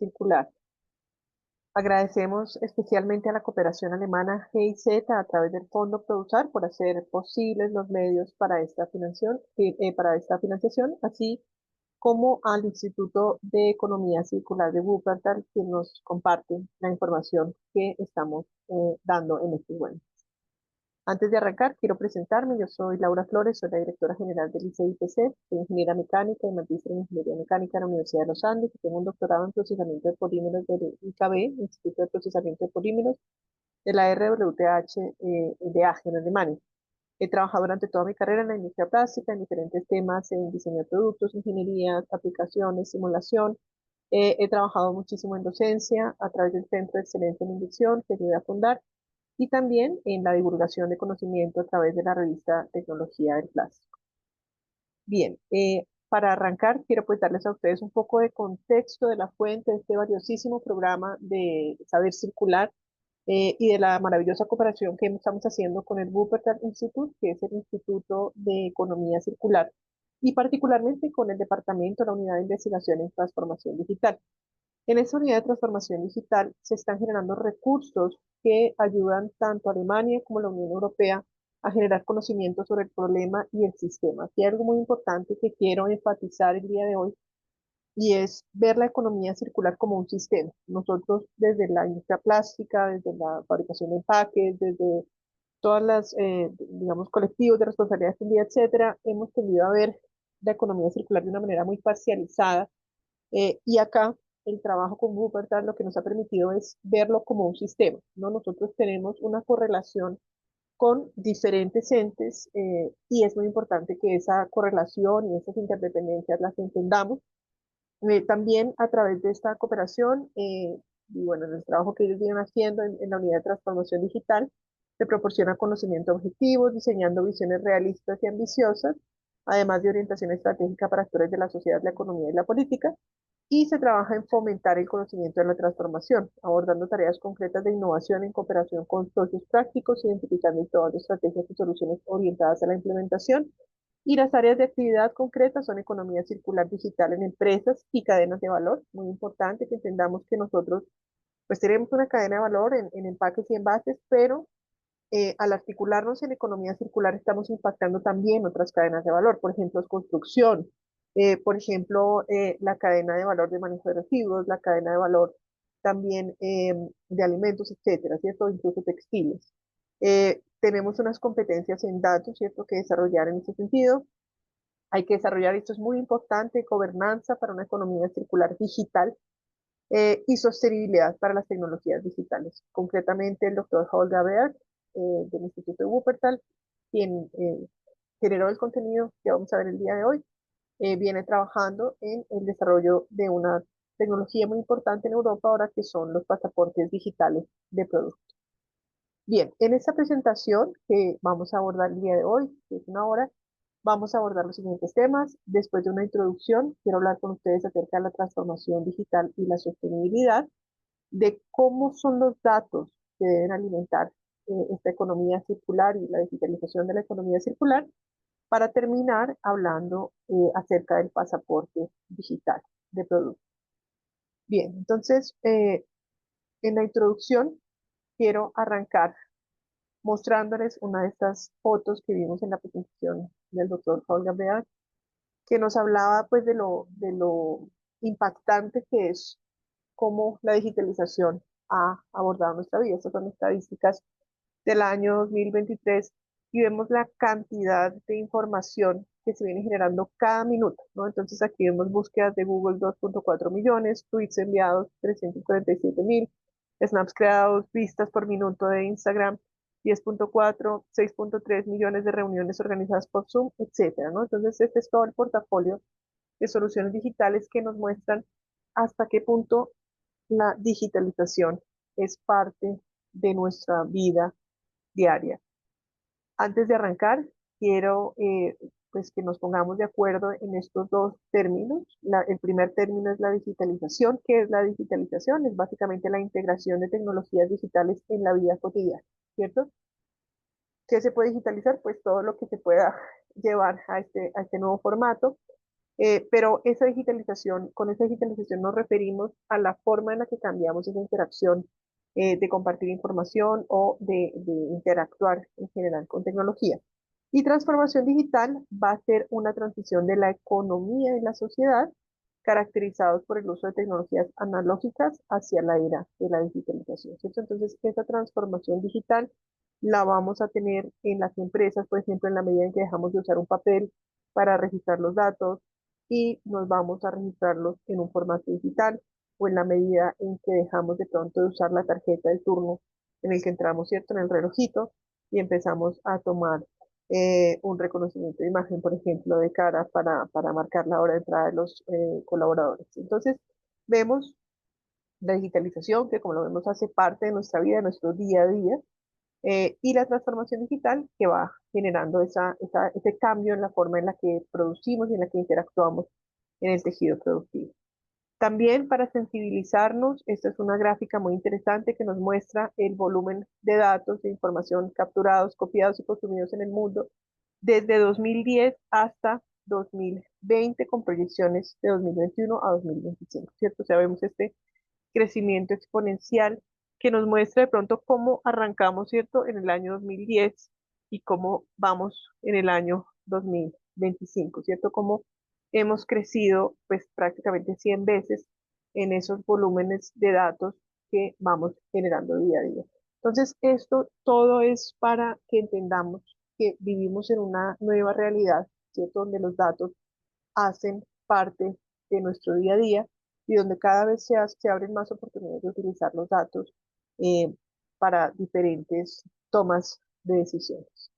circular. Agradecemos especialmente a la cooperación alemana GIZ a través del Fondo Produzar por hacer posibles los medios para para esta financiación, así como al Instituto de Economía Circular de Wuppertal, que nos comparte la información que estamos dando en este web. Antes de arrancar, quiero presentarme. Yo soy Laura Flores, soy la directora general del ICIPC, soy ingeniera mecánica y magíster en ingeniería mecánica en la Universidad de los Andes y tengo un doctorado en procesamiento de polímeros del IKB, Instituto de Procesamiento de Polímeros, de la RWTH de Aachen, en Alemania. He trabajado durante toda mi carrera en la industria plástica, en diferentes temas, en diseño de productos, ingeniería, aplicaciones, simulación. He trabajado muchísimo en docencia a través del Centro de Excelencia en Inducción que ayudé a fundar y también en la divulgación de conocimiento a través de la revista Tecnología del Plástico. Bien, para arrancar, quiero pues darles a ustedes un poco de contexto de la fuente de este valiosísimo programa de Saber Circular y de la maravillosa cooperación que estamos haciendo con el Wuppertal Institute, que es el Instituto de Economía Circular, y particularmente con el Departamento, la Unidad de Investigación en Transformación Digital. En esta unidad de transformación digital se están generando recursos que ayudan tanto a Alemania como a la Unión Europea a generar conocimiento sobre el problema y el sistema. Aquí hay algo muy importante que quiero enfatizar el día de hoy y es ver la economía circular como un sistema. Nosotros desde la industria plástica, desde la fabricación de empaques, desde todas las, digamos, colectivos de responsabilidad extendida, etcétera, hemos tendido a ver la economía circular de una manera muy parcializada y acá el trabajo con Wuppertal lo que nos ha permitido es verlo como un sistema, ¿no? Nosotros tenemos una correlación con diferentes entes y es muy importante que esa correlación y esas interdependencias las entendamos. También a través de esta cooperación y bueno, en el trabajo que ellos vienen haciendo en la unidad de transformación digital, se proporciona conocimiento objetivo, diseñando visiones realistas y ambiciosas, además de orientación estratégica para actores de la sociedad, la economía y la política, y se trabaja en fomentar el conocimiento de la transformación, abordando tareas concretas de innovación en cooperación con socios prácticos, identificando todas las estrategias y soluciones orientadas a la implementación. Y las áreas de actividad concretas son economía circular digital en empresas y cadenas de valor. Muy importante que entendamos que nosotros pues tenemos una cadena de valor en empaques y envases, pero al articularnos en economía circular estamos impactando también otras cadenas de valor, por ejemplo, construcción, por ejemplo, la cadena de valor de manejo de residuos, la cadena de valor también de alimentos, etcétera, ¿cierto? Incluso textiles. Tenemos unas competencias en datos, ¿cierto?, que desarrollar en ese sentido. Hay que desarrollar, esto es muy importante, gobernanza para una economía circular digital y sostenibilidad para las tecnologías digitales. Concretamente, el doctor Holger Beer del Instituto de Wuppertal, quien generó el contenido que vamos a ver el día de hoy, viene trabajando en el desarrollo de una tecnología muy importante en Europa ahora que son los pasaportes digitales de productos. Bien, en esta presentación que vamos a abordar el día de hoy, que es una hora, vamos a abordar los siguientes temas. Después de una introducción, quiero hablar con ustedes acerca de la transformación digital y la sostenibilidad, de cómo son los datos que deben alimentar esta economía circular y la digitalización de la economía circular, para terminar hablando acerca del pasaporte digital de productos. Bien, entonces, en la introducción quiero arrancar mostrándoles una de estas fotos que vimos en la presentación del doctor Holger Beer, que nos hablaba pues de lo impactante que es cómo la digitalización ha abordado nuestra vida. Estas son estadísticas del año 2023 y vemos la cantidad de información que se viene generando cada minuto, ¿no? Entonces aquí vemos búsquedas de Google 2.4 millones, tweets enviados 347.000, snaps creados, vistas por minuto de Instagram 10.4, 6.3 millones de reuniones organizadas por Zoom, etcétera, ¿no? Entonces este es todo el portafolio de soluciones digitales que nos muestran hasta qué punto la digitalización es parte de nuestra vida diaria. Antes de arrancar, quiero pues que nos pongamos de acuerdo en estos dos términos. El primer término es la digitalización. ¿Qué es la digitalización? Es básicamente la integración de tecnologías digitales en la vida cotidiana, ¿cierto? ¿Qué se puede digitalizar? Pues todo lo que se pueda llevar a este nuevo formato. Pero esa digitalización, con esa digitalización nos referimos a la forma en la que cambiamos esa interacción de compartir información o de interactuar en general con tecnología. Y transformación digital va a ser una transición de la economía y la sociedad caracterizados por el uso de tecnologías analógicas hacia la era de la digitalización, ¿cierto? Entonces, esa transformación digital la vamos a tener en las empresas, por ejemplo, en la medida en que dejamos de usar un papel para registrar los datos y nos vamos a registrarlos en un formato digital, o en la medida en que dejamos de pronto de usar la tarjeta del turno en el que entramos, ¿cierto? En el relojito y empezamos a tomar un reconocimiento de imagen, por ejemplo, de cara para marcar la hora de entrada de los colaboradores. Entonces, vemos la digitalización, que como lo vemos hace parte de nuestra vida, de nuestro día a día, y la transformación digital que va generando ese cambio en la forma en la que producimos y en la que interactuamos en el tejido productivo. También para sensibilizarnos, esta es una gráfica muy interesante que nos muestra el volumen de datos, de información capturados, copiados y consumidos en el mundo desde 2010 hasta 2020 con proyecciones de 2021 a 2025, ¿cierto? O sea, vemos este crecimiento exponencial que nos muestra de pronto cómo arrancamos, ¿cierto? En el año 2010 y cómo vamos en el año 2025, ¿cierto? Cómo hemos crecido pues prácticamente 100 veces en esos volúmenes de datos que vamos generando día a día. Entonces, esto todo es para que entendamos que vivimos en una nueva realidad, ¿cierto? Donde los datos hacen parte de nuestro día a día y donde cada vez se abren más oportunidades de utilizar los datos eh, para diferentes tomas de decisiones.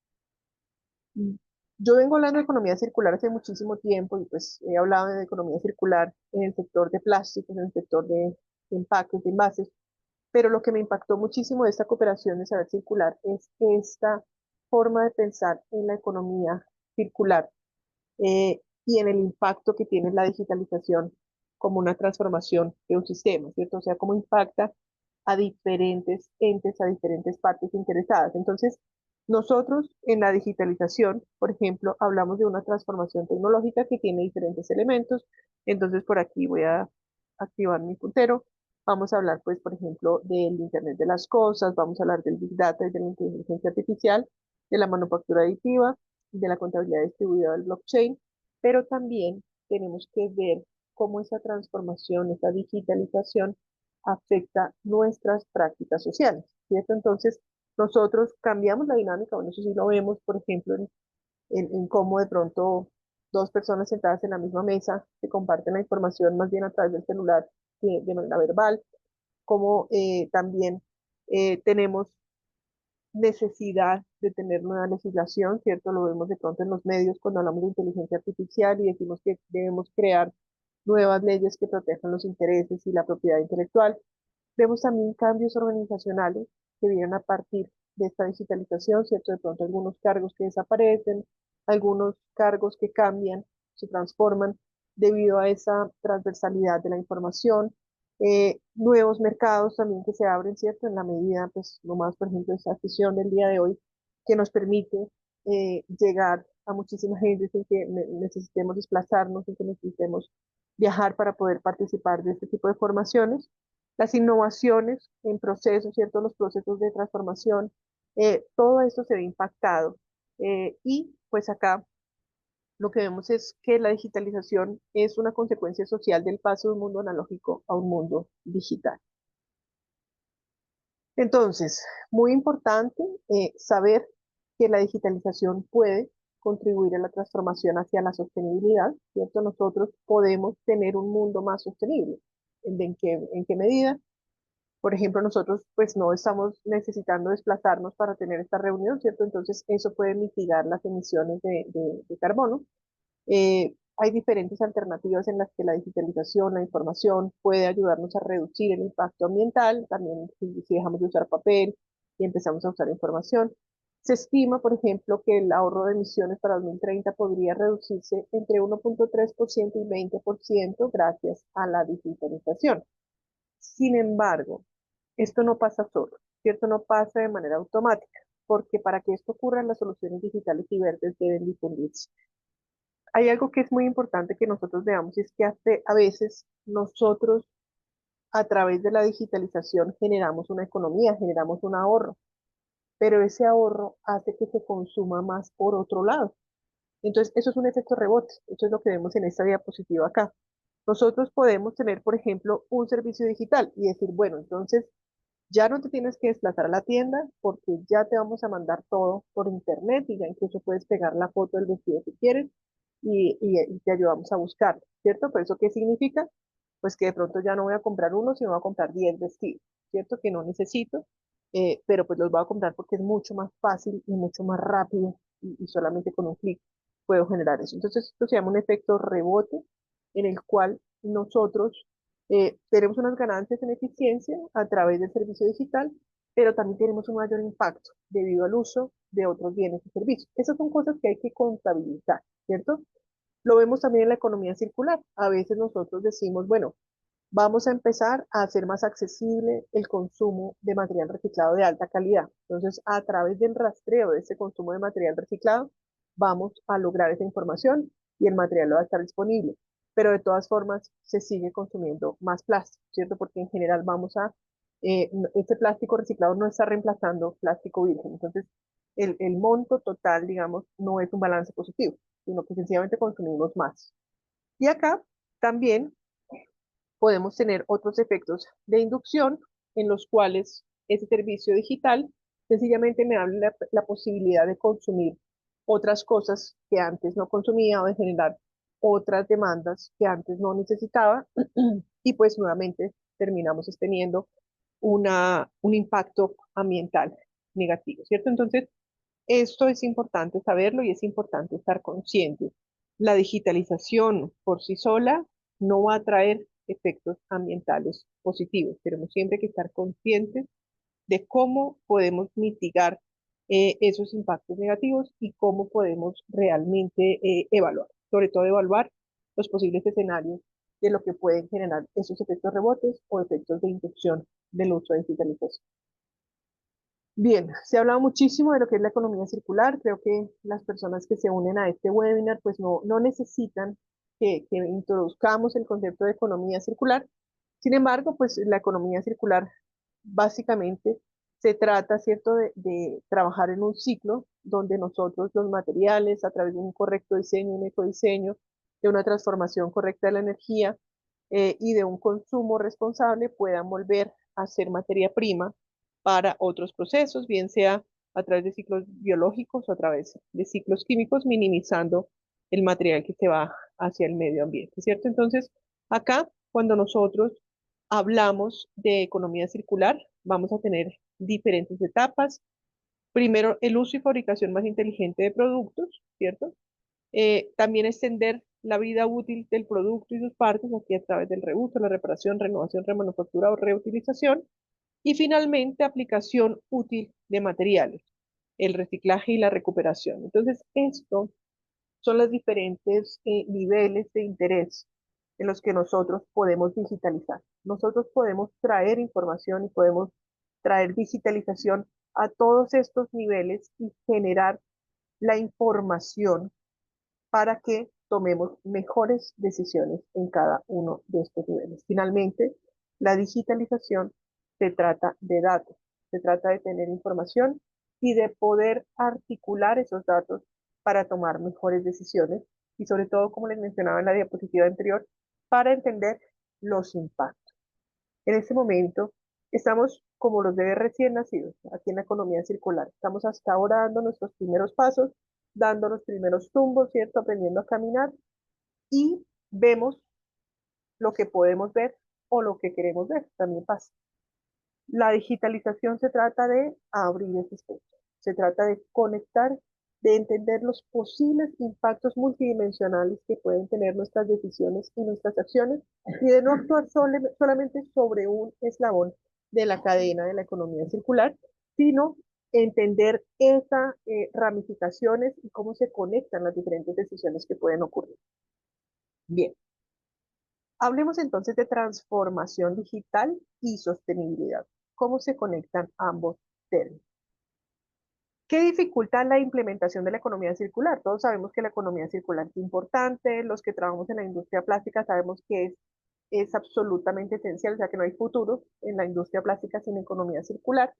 Mm. Yo vengo hablando de economía circular hace muchísimo tiempo y pues he hablado de economía circular en el sector de plásticos, en el sector de empaques, de envases, pero lo que me impactó muchísimo de esta cooperación de saber circular es esta forma de pensar en la economía circular y en el impacto que tiene la digitalización como una transformación de un sistema, ¿cierto? O sea, cómo impacta a diferentes entes, a diferentes partes interesadas. Entonces, nosotros en la digitalización, por ejemplo, hablamos de una transformación tecnológica que tiene diferentes elementos. Entonces, por aquí voy a activar mi puntero. Vamos a hablar, pues, por ejemplo, del Internet de las Cosas, vamos a hablar del Big Data y de la inteligencia artificial, de la manufactura aditiva, de la contabilidad distribuida del blockchain, pero también tenemos que ver cómo esa transformación, esa digitalización afecta nuestras prácticas sociales, ¿cierto? Entonces, nosotros cambiamos la dinámica, bueno, eso sí lo vemos, por ejemplo, en cómo de pronto dos personas sentadas en la misma mesa se comparten la información más bien a través del celular que de manera verbal, como también tenemos necesidad de tener nueva legislación, ¿cierto? Lo vemos de pronto en los medios cuando hablamos de inteligencia artificial y decimos que debemos crear nuevas leyes que protejan los intereses y la propiedad intelectual. Vemos también cambios organizacionales que vienen a partir de esta digitalización, ¿cierto? De pronto algunos cargos que desaparecen, algunos cargos que cambian, se transforman debido a esa transversalidad de la información, nuevos mercados también que se abren, ¿cierto? En la medida, pues, lo más, por ejemplo, esta sesión del día de hoy, que nos permite llegar a muchísima gente sin que necesitemos desplazarnos, sin que necesitemos viajar para poder participar de este tipo de formaciones. Las innovaciones en procesos, ¿cierto? Los procesos de transformación, todo esto se ve impactado. Y pues acá lo que vemos es que la digitalización es una consecuencia social del paso de un mundo analógico a un mundo digital. Entonces, muy importante saber que la digitalización puede contribuir a la transformación hacia la sostenibilidad, ¿cierto? Nosotros podemos tener un mundo más sostenible. En qué medida? Por ejemplo, nosotros pues no estamos necesitando desplazarnos para tener esta reunión, ¿cierto? Entonces, eso puede mitigar las emisiones de carbono. Hay diferentes alternativas en las que la digitalización, la información puede ayudarnos a reducir el impacto ambiental, también si dejamos de usar papel y empezamos a usar información. Se estima, por ejemplo, que el ahorro de emisiones para 2030 podría reducirse entre 1,3% y 20% gracias a la digitalización. Sin embargo, esto no pasa solo, ¿cierto? No pasa de manera automática, porque para que esto ocurra, las soluciones digitales y verdes deben difundirse. hay algo que es muy importante que nosotros veamos, es que a veces nosotros a través de la digitalización generamos una economía, generamos un ahorro, pero ese ahorro hace que se consuma más por otro lado. Entonces, eso es un efecto rebote. Eso es lo que vemos en esta diapositiva acá. Nosotros podemos tener, por ejemplo, un servicio digital y decir, bueno, entonces ya no te tienes que desplazar a la tienda porque ya te vamos a mandar todo por internet y ya incluso puedes pegar la foto del vestido que quieres y te ayudamos a buscar, ¿cierto? ¿Pero eso qué significa? Pues que de pronto ya no voy a comprar uno, sino voy a comprar 10 vestidos, ¿cierto? Que no necesito, pero pues los voy a comprar porque es mucho más fácil y mucho más rápido y solamente con un clic puedo generar eso. Entonces, esto se llama un efecto rebote en el cual nosotros tenemos unas ganancias en eficiencia a través del servicio digital, pero también tenemos un mayor impacto debido al uso de otros bienes y servicios. Esas son cosas que hay que contabilizar, ¿cierto? Lo vemos también en la economía circular. A veces nosotros decimos, bueno, vamos a empezar a hacer más accesible el consumo de material reciclado de alta calidad. Entonces, a través del rastreo de ese consumo de material reciclado, vamos a lograr esa información y el material va a estar disponible. Pero de todas formas, se sigue consumiendo más plástico, ¿cierto? Porque en general este plástico reciclado no está reemplazando plástico virgen. Entonces, el monto total, digamos, no es un balance positivo, sino que sencillamente consumimos más. Y acá también podemos tener otros efectos de inducción en los cuales ese servicio digital sencillamente me da la posibilidad de consumir otras cosas que antes no consumía o de generar otras demandas que antes no necesitaba y pues nuevamente terminamos teniendo un impacto ambiental negativo, ¿cierto? Entonces, esto es importante saberlo y es importante estar consciente. La digitalización por sí sola no va a traer efectos ambientales positivos. Tenemos siempre que estar conscientes de cómo podemos mitigar esos impactos negativos y cómo podemos realmente evaluar, sobre todo evaluar los posibles escenarios de lo que pueden generar esos efectos rebotes o efectos de inducción del uso de digitalización. Bien, se ha hablado muchísimo de lo que es la economía circular. Creo que las personas que se unen a este webinar pues no necesitan que introduzcamos el concepto de economía circular. Sin embargo, pues la economía circular básicamente se trata, ¿cierto?, de trabajar en un ciclo donde nosotros los materiales, a través de un correcto diseño, un ecodiseño, de una transformación correcta de la energía y de un consumo responsable, puedan volver a ser materia prima para otros procesos, bien sea a través de ciclos biológicos o a través de ciclos químicos, minimizando el material que se va hacia el medio ambiente, ¿cierto? Entonces, acá, cuando nosotros hablamos de economía circular, vamos a tener diferentes etapas. Primero, el uso y fabricación más inteligente de productos, ¿cierto? También extender la vida útil del producto y sus partes aquí a través del reuso, la reparación, renovación, remanufactura o reutilización. Y finalmente, aplicación útil de materiales, el reciclaje y la recuperación. Entonces, esto son los diferentes niveles de interés en los que nosotros podemos digitalizar. Nosotros podemos traer información y podemos traer digitalización a todos estos niveles y generar la información para que tomemos mejores decisiones en cada uno de estos niveles. Finalmente, la digitalización se trata de datos, se trata de tener información y de poder articular esos datos para tomar mejores decisiones y sobre todo, como les mencionaba en la diapositiva anterior, para entender los impactos. En este momento estamos como los bebés recién nacidos aquí en la economía circular. Estamos hasta ahora dando nuestros primeros pasos, dando los primeros tumbos, ¿cierto? Aprendiendo a caminar y vemos lo que podemos ver o lo que queremos ver, también pasa. La digitalización se trata de abrir ese espectro, se trata de conectar, de entender los posibles impactos multidimensionales que pueden tener nuestras decisiones y nuestras acciones y de no actuar solamente sobre un eslabón de la cadena de la economía circular, sino entender esas ramificaciones y cómo se conectan las diferentes decisiones que pueden ocurrir. Bien, hablemos entonces de transformación digital y sostenibilidad. ¿Cómo se conectan ambos términos? ¿Qué dificulta la implementación de la economía circular? Todos sabemos que la economía circular es importante, los que trabajamos en la industria plástica sabemos que es absolutamente esencial, o sea que no hay futuro en la industria plástica sin economía circular,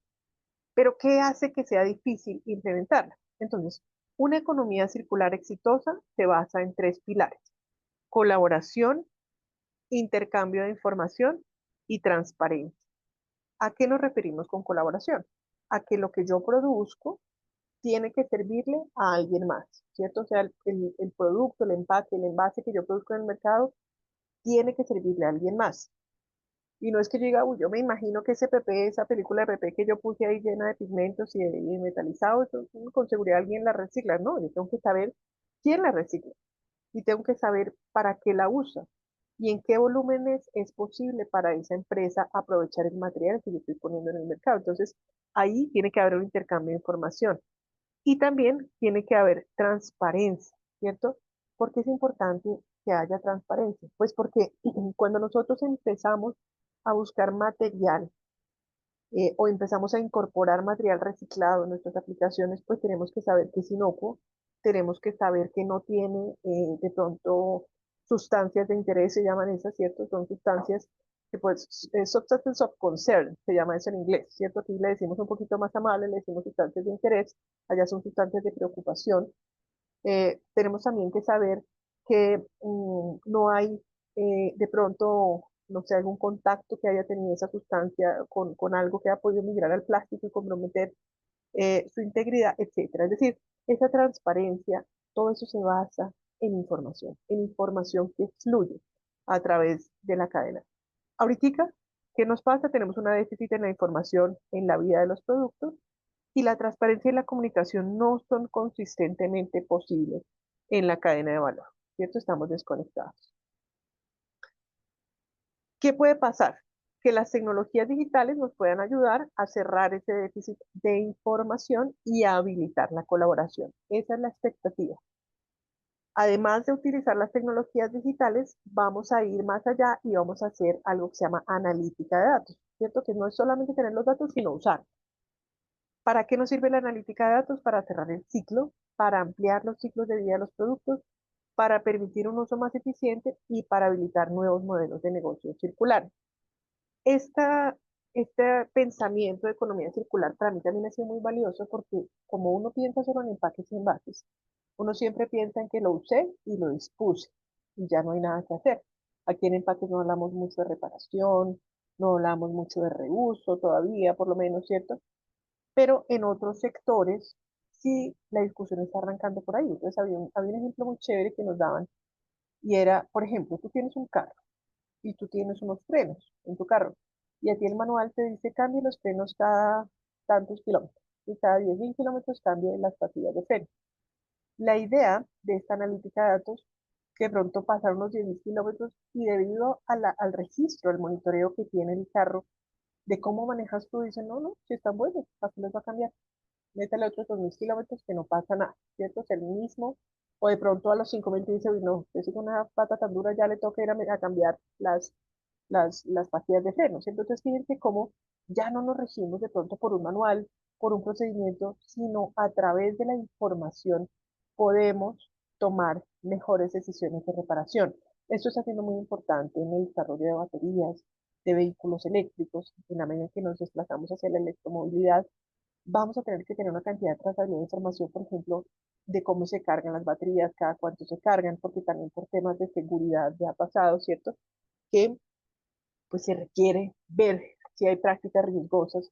pero ¿qué hace que sea difícil implementarla? Entonces, una economía circular exitosa se basa en tres pilares: colaboración, intercambio de información y transparencia. ¿A qué nos referimos con colaboración? A que lo que yo produzco tiene que servirle a alguien más, ¿cierto? O sea, el producto, el empaque, el envase que yo produzco en el mercado tiene que servirle a alguien más. Y no es que yo diga, uy, yo me imagino que ese PP, esa película de PP que yo puse ahí llena de pigmentos y de metalizado, eso, con seguridad alguien la recicla. No, yo tengo que saber quién la recicla y tengo que saber para qué la usa y en qué volúmenes es posible para esa empresa aprovechar el material que yo estoy poniendo en el mercado. Entonces, ahí tiene que haber un intercambio de información. Y también tiene que haber transparencia, ¿cierto? ¿Por qué es importante que haya transparencia? Pues porque cuando nosotros empezamos a buscar material o empezamos a incorporar material reciclado en nuestras aplicaciones, pues tenemos que saber que es inocuo, tenemos que saber que no tiene de pronto sustancias de interés, se llaman esas, ¿cierto? Son sustancias que pues, substance of concern, se llama eso en inglés, ¿cierto? Aquí le decimos un poquito más amable, le decimos sustancias de interés, allá son sustancias de preocupación. Tenemos también que saber que no hay de pronto, no sé, algún contacto que haya tenido esa sustancia con algo que haya podido migrar al plástico y comprometer su integridad, etcétera. Es decir, esa transparencia, todo eso se basa en información que fluye a través de la cadena. Ahorita, ¿qué nos pasa? Tenemos una déficit en la información en la vida de los productos y la transparencia y la comunicación no son consistentemente posibles en la cadena de valor, ¿cierto? Estamos desconectados. ¿Qué puede pasar? Que las tecnologías digitales nos puedan ayudar a cerrar ese déficit de información y a habilitar la colaboración. Esa es la expectativa. Además de utilizar las tecnologías digitales, vamos a ir más allá y vamos a hacer algo que se llama analítica de datos, ¿cierto? Que no es solamente tener los datos, sino usar. ¿Para qué nos sirve la analítica de datos? Para cerrar el ciclo, para ampliar los ciclos de vida de los productos, para permitir un uso más eficiente y para habilitar nuevos modelos de negocio circular. Esta, este pensamiento de economía circular para mí también ha sido muy valioso porque como uno piensa solo en empaques y envases, uno siempre piensa en que lo usé y lo dispuse y ya no hay nada que hacer. Aquí en empaques no hablamos mucho de reparación, no hablamos mucho de reuso todavía, por lo menos, ¿cierto? Pero en otros sectores sí la discusión está arrancando por ahí. Entonces había un ejemplo muy chévere que nos daban y era, por ejemplo, tú tienes un carro y tú tienes unos frenos en tu carro y a ti el manual te dice cambie los frenos cada tantos kilómetros y cada 10.000 kilómetros cambie las pastillas de freno. La idea de esta analítica de datos que pronto pasaron los 10.000 kilómetros y debido al registro, al monitoreo que tiene el carro de cómo manejas tú, dicen, no, no, si están buenos, ¿para qué les va a cambiar? Métale otros 2.000 kilómetros que no pasa nada, ¿cierto? Es el mismo. O de pronto a los 5.000 te dice, uy, no, es con una pata tan dura, ya le toca ir a cambiar las pastillas de freno, ¿cierto? Entonces, fíjense cómo ya no nos regimos de pronto por un manual, por un procedimiento, sino a través de la información podemos tomar mejores decisiones de reparación. Esto está siendo muy importante en el desarrollo de baterías, de vehículos eléctricos, en la medida que nos desplazamos hacia la electromovilidad vamos a tener que tener una cantidad de trazabilidad de información, por ejemplo, de cómo se cargan las baterías, cada cuánto se cargan, porque también por temas de seguridad ya ha pasado, ¿cierto? Que pues se requiere ver si hay prácticas riesgosas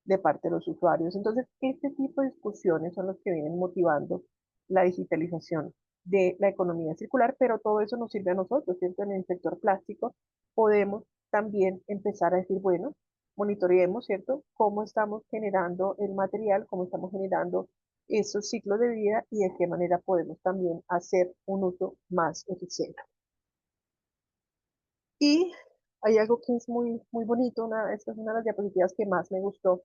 de parte de los usuarios. Entonces, este tipo de discusiones son los que vienen motivando la digitalización de la economía circular, pero todo eso nos sirve a nosotros, ¿cierto? En el sector plástico podemos también empezar a decir, bueno, monitoreemos, ¿cierto? Cómo estamos generando el material, cómo estamos generando esos ciclos de vida y de qué manera podemos también hacer un uso más eficiente. Y hay algo que es muy, muy bonito, esta es una de las diapositivas que más me gustó,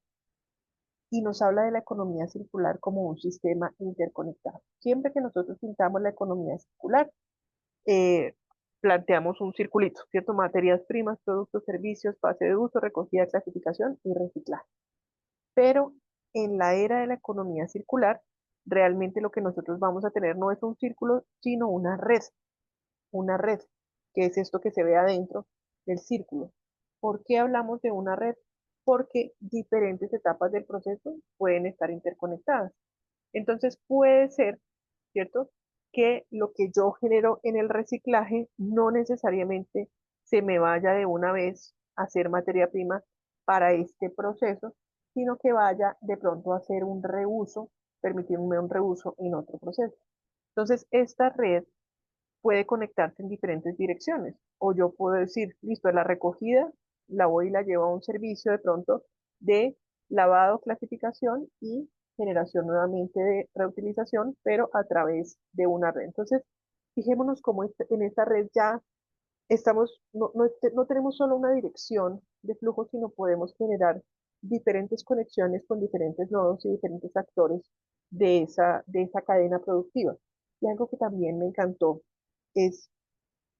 y nos habla de la economía circular como un sistema interconectado. Siempre que nosotros pintamos la economía circular, eh, planteamos un circulito, ¿cierto? Materias primas, productos, servicios, fase de uso, recogida, clasificación y reciclaje. Pero en la era de la economía circular, realmente lo que nosotros vamos a tener no es un círculo, sino una red, que es esto que se ve adentro del círculo. ¿Por qué hablamos de una red? Porque diferentes etapas del proceso pueden estar interconectadas. Entonces puede ser, ¿cierto? Que lo que yo genero en el reciclaje no necesariamente se me vaya de una vez a hacer materia prima para este proceso, sino que vaya de pronto a hacer un reuso, permitirme un reuso en otro proceso. Entonces, esta red puede conectarse en diferentes direcciones. O yo puedo decir, listo, la recogida la voy y la llevo a un servicio de pronto de lavado, clasificación y generación nuevamente de reutilización, pero a través de una red. Entonces, fijémonos cómo en esta red ya estamos, no tenemos solo una dirección de flujo, sino podemos generar diferentes conexiones con diferentes nodos y diferentes actores de esa cadena productiva. Y algo que también me encantó es,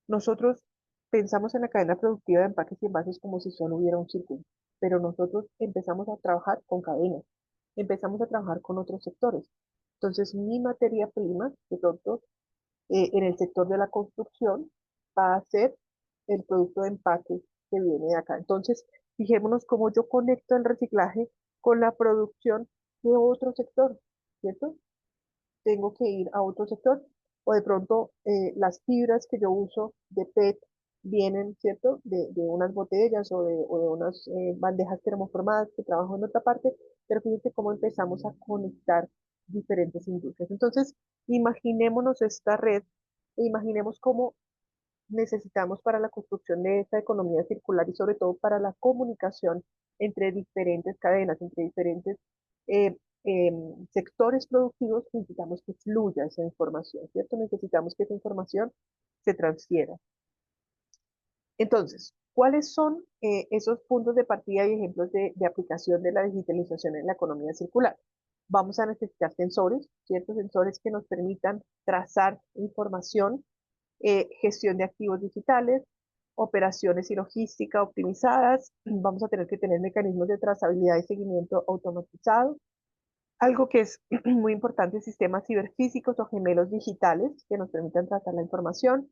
nosotros pensamos en la cadena productiva de empaques y envases como si solo hubiera un círculo, pero nosotros empezamos a trabajar con cadenas, empezamos a trabajar con otros sectores. Entonces, mi materia prima, de pronto, en el sector de la construcción va a ser el producto de empaque que viene de acá. Entonces, fijémonos cómo yo conecto el reciclaje con la producción de otro sector, ¿cierto? Tengo que ir a otro sector o de pronto las fibras que yo uso de PET vienen, ¿cierto? De unas botellas o de unas bandejas termoformadas que trabajo en otra parte, pero fíjense cómo empezamos a conectar diferentes industrias. Entonces, imaginémonos esta red e imaginemos cómo necesitamos para la construcción de esta economía circular y sobre todo para la comunicación entre diferentes cadenas, entre diferentes eh, sectores productivos, necesitamos que fluya esa información, ¿cierto? Necesitamos que esa información se transfiera. Entonces, ¿cuáles son esos puntos de partida y ejemplos de aplicación de la digitalización en la economía circular? Vamos a necesitar sensores, ciertos sensores que nos permitan trazar información, gestión de activos digitales, operaciones y logística optimizadas. Vamos a tener que tener mecanismos de trazabilidad y seguimiento automatizado. Algo que es muy importante, sistemas ciberfísicos o gemelos digitales que nos permitan tratar la información,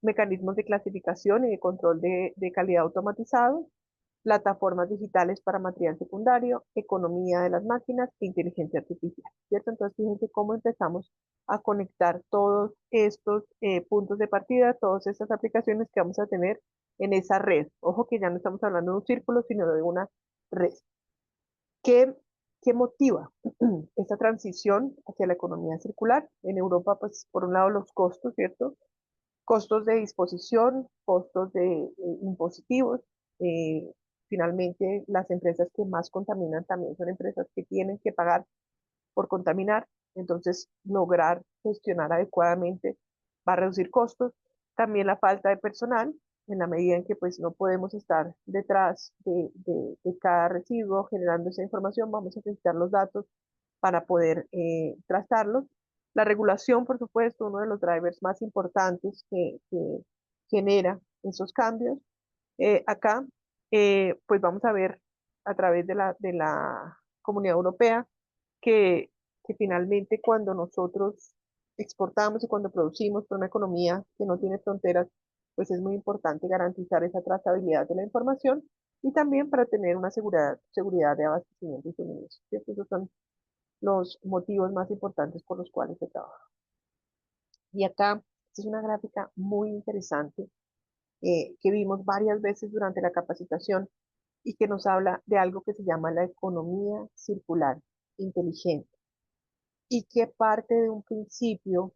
mecanismos de clasificación y de control de calidad automatizado, plataformas digitales para material secundario, economía de las máquinas e inteligencia artificial, ¿cierto? Entonces, fíjense cómo empezamos a conectar todos estos puntos de partida, todas estas aplicaciones que vamos a tener en esa red. Ojo que ya no estamos hablando de un círculo, sino de una red. ¿Qué, qué motiva esta transición hacia la economía circular? En Europa, pues, por un lado, los costos, ¿cierto? Costos de disposición, costos de impositivos. eh, Finalmente, las empresas que más contaminan también son empresas que tienen que pagar por contaminar. Entonces, lograr gestionar adecuadamente va a reducir costos. También la falta de personal, en la medida en que pues no podemos estar detrás de cada residuo generando esa información, vamos a necesitar los datos para poder trazarlos. La regulación, por supuesto, uno de los drivers más importantes que genera esos cambios. Acá, pues vamos a ver a través de la Comunidad Europea que, que finalmente cuando nosotros exportamos y cuando producimos para una economía que no tiene fronteras, pues es muy importante garantizar esa trazabilidad de la información y también para tener una seguridad de abastecimiento y suministro, ¿cierto? Esos son los motivos más importantes por los cuales se trabaja. Y acá, esta es una gráfica muy interesante que vimos varias veces durante la capacitación y que nos habla de algo que se llama la economía circular inteligente y que parte de un principio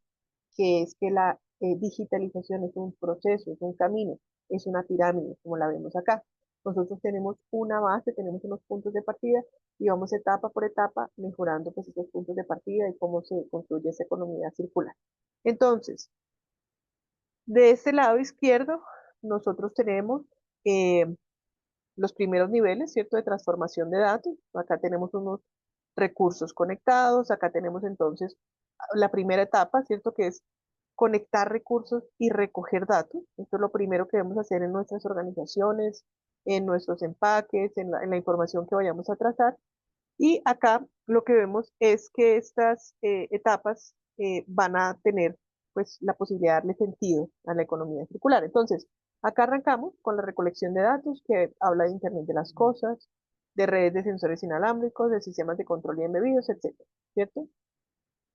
que es que la digitalización es un proceso, es un camino, es una pirámide, como la vemos acá. Nosotros tenemos una base, tenemos unos puntos de partida y vamos etapa por etapa mejorando pues esos puntos de partida y cómo se construye esa economía circular. Entonces, de este lado izquierdo, nosotros tenemos eh, los primeros niveles, ¿cierto?, de transformación de datos. Acá tenemos unos recursos conectados, acá tenemos entonces la primera etapa, ¿cierto?, que es conectar recursos y recoger datos. Esto es lo primero que debemos hacer en nuestras organizaciones, en nuestros empaques, en la información que vayamos a trazar. Y acá lo que vemos es que estas etapas van a tener pues la posibilidad de darle sentido a la economía circular. Entonces, acá arrancamos con la recolección de datos que habla de Internet de las cosas, de redes de sensores inalámbricos, de sistemas de control y embebidos, etcétera, ¿cierto?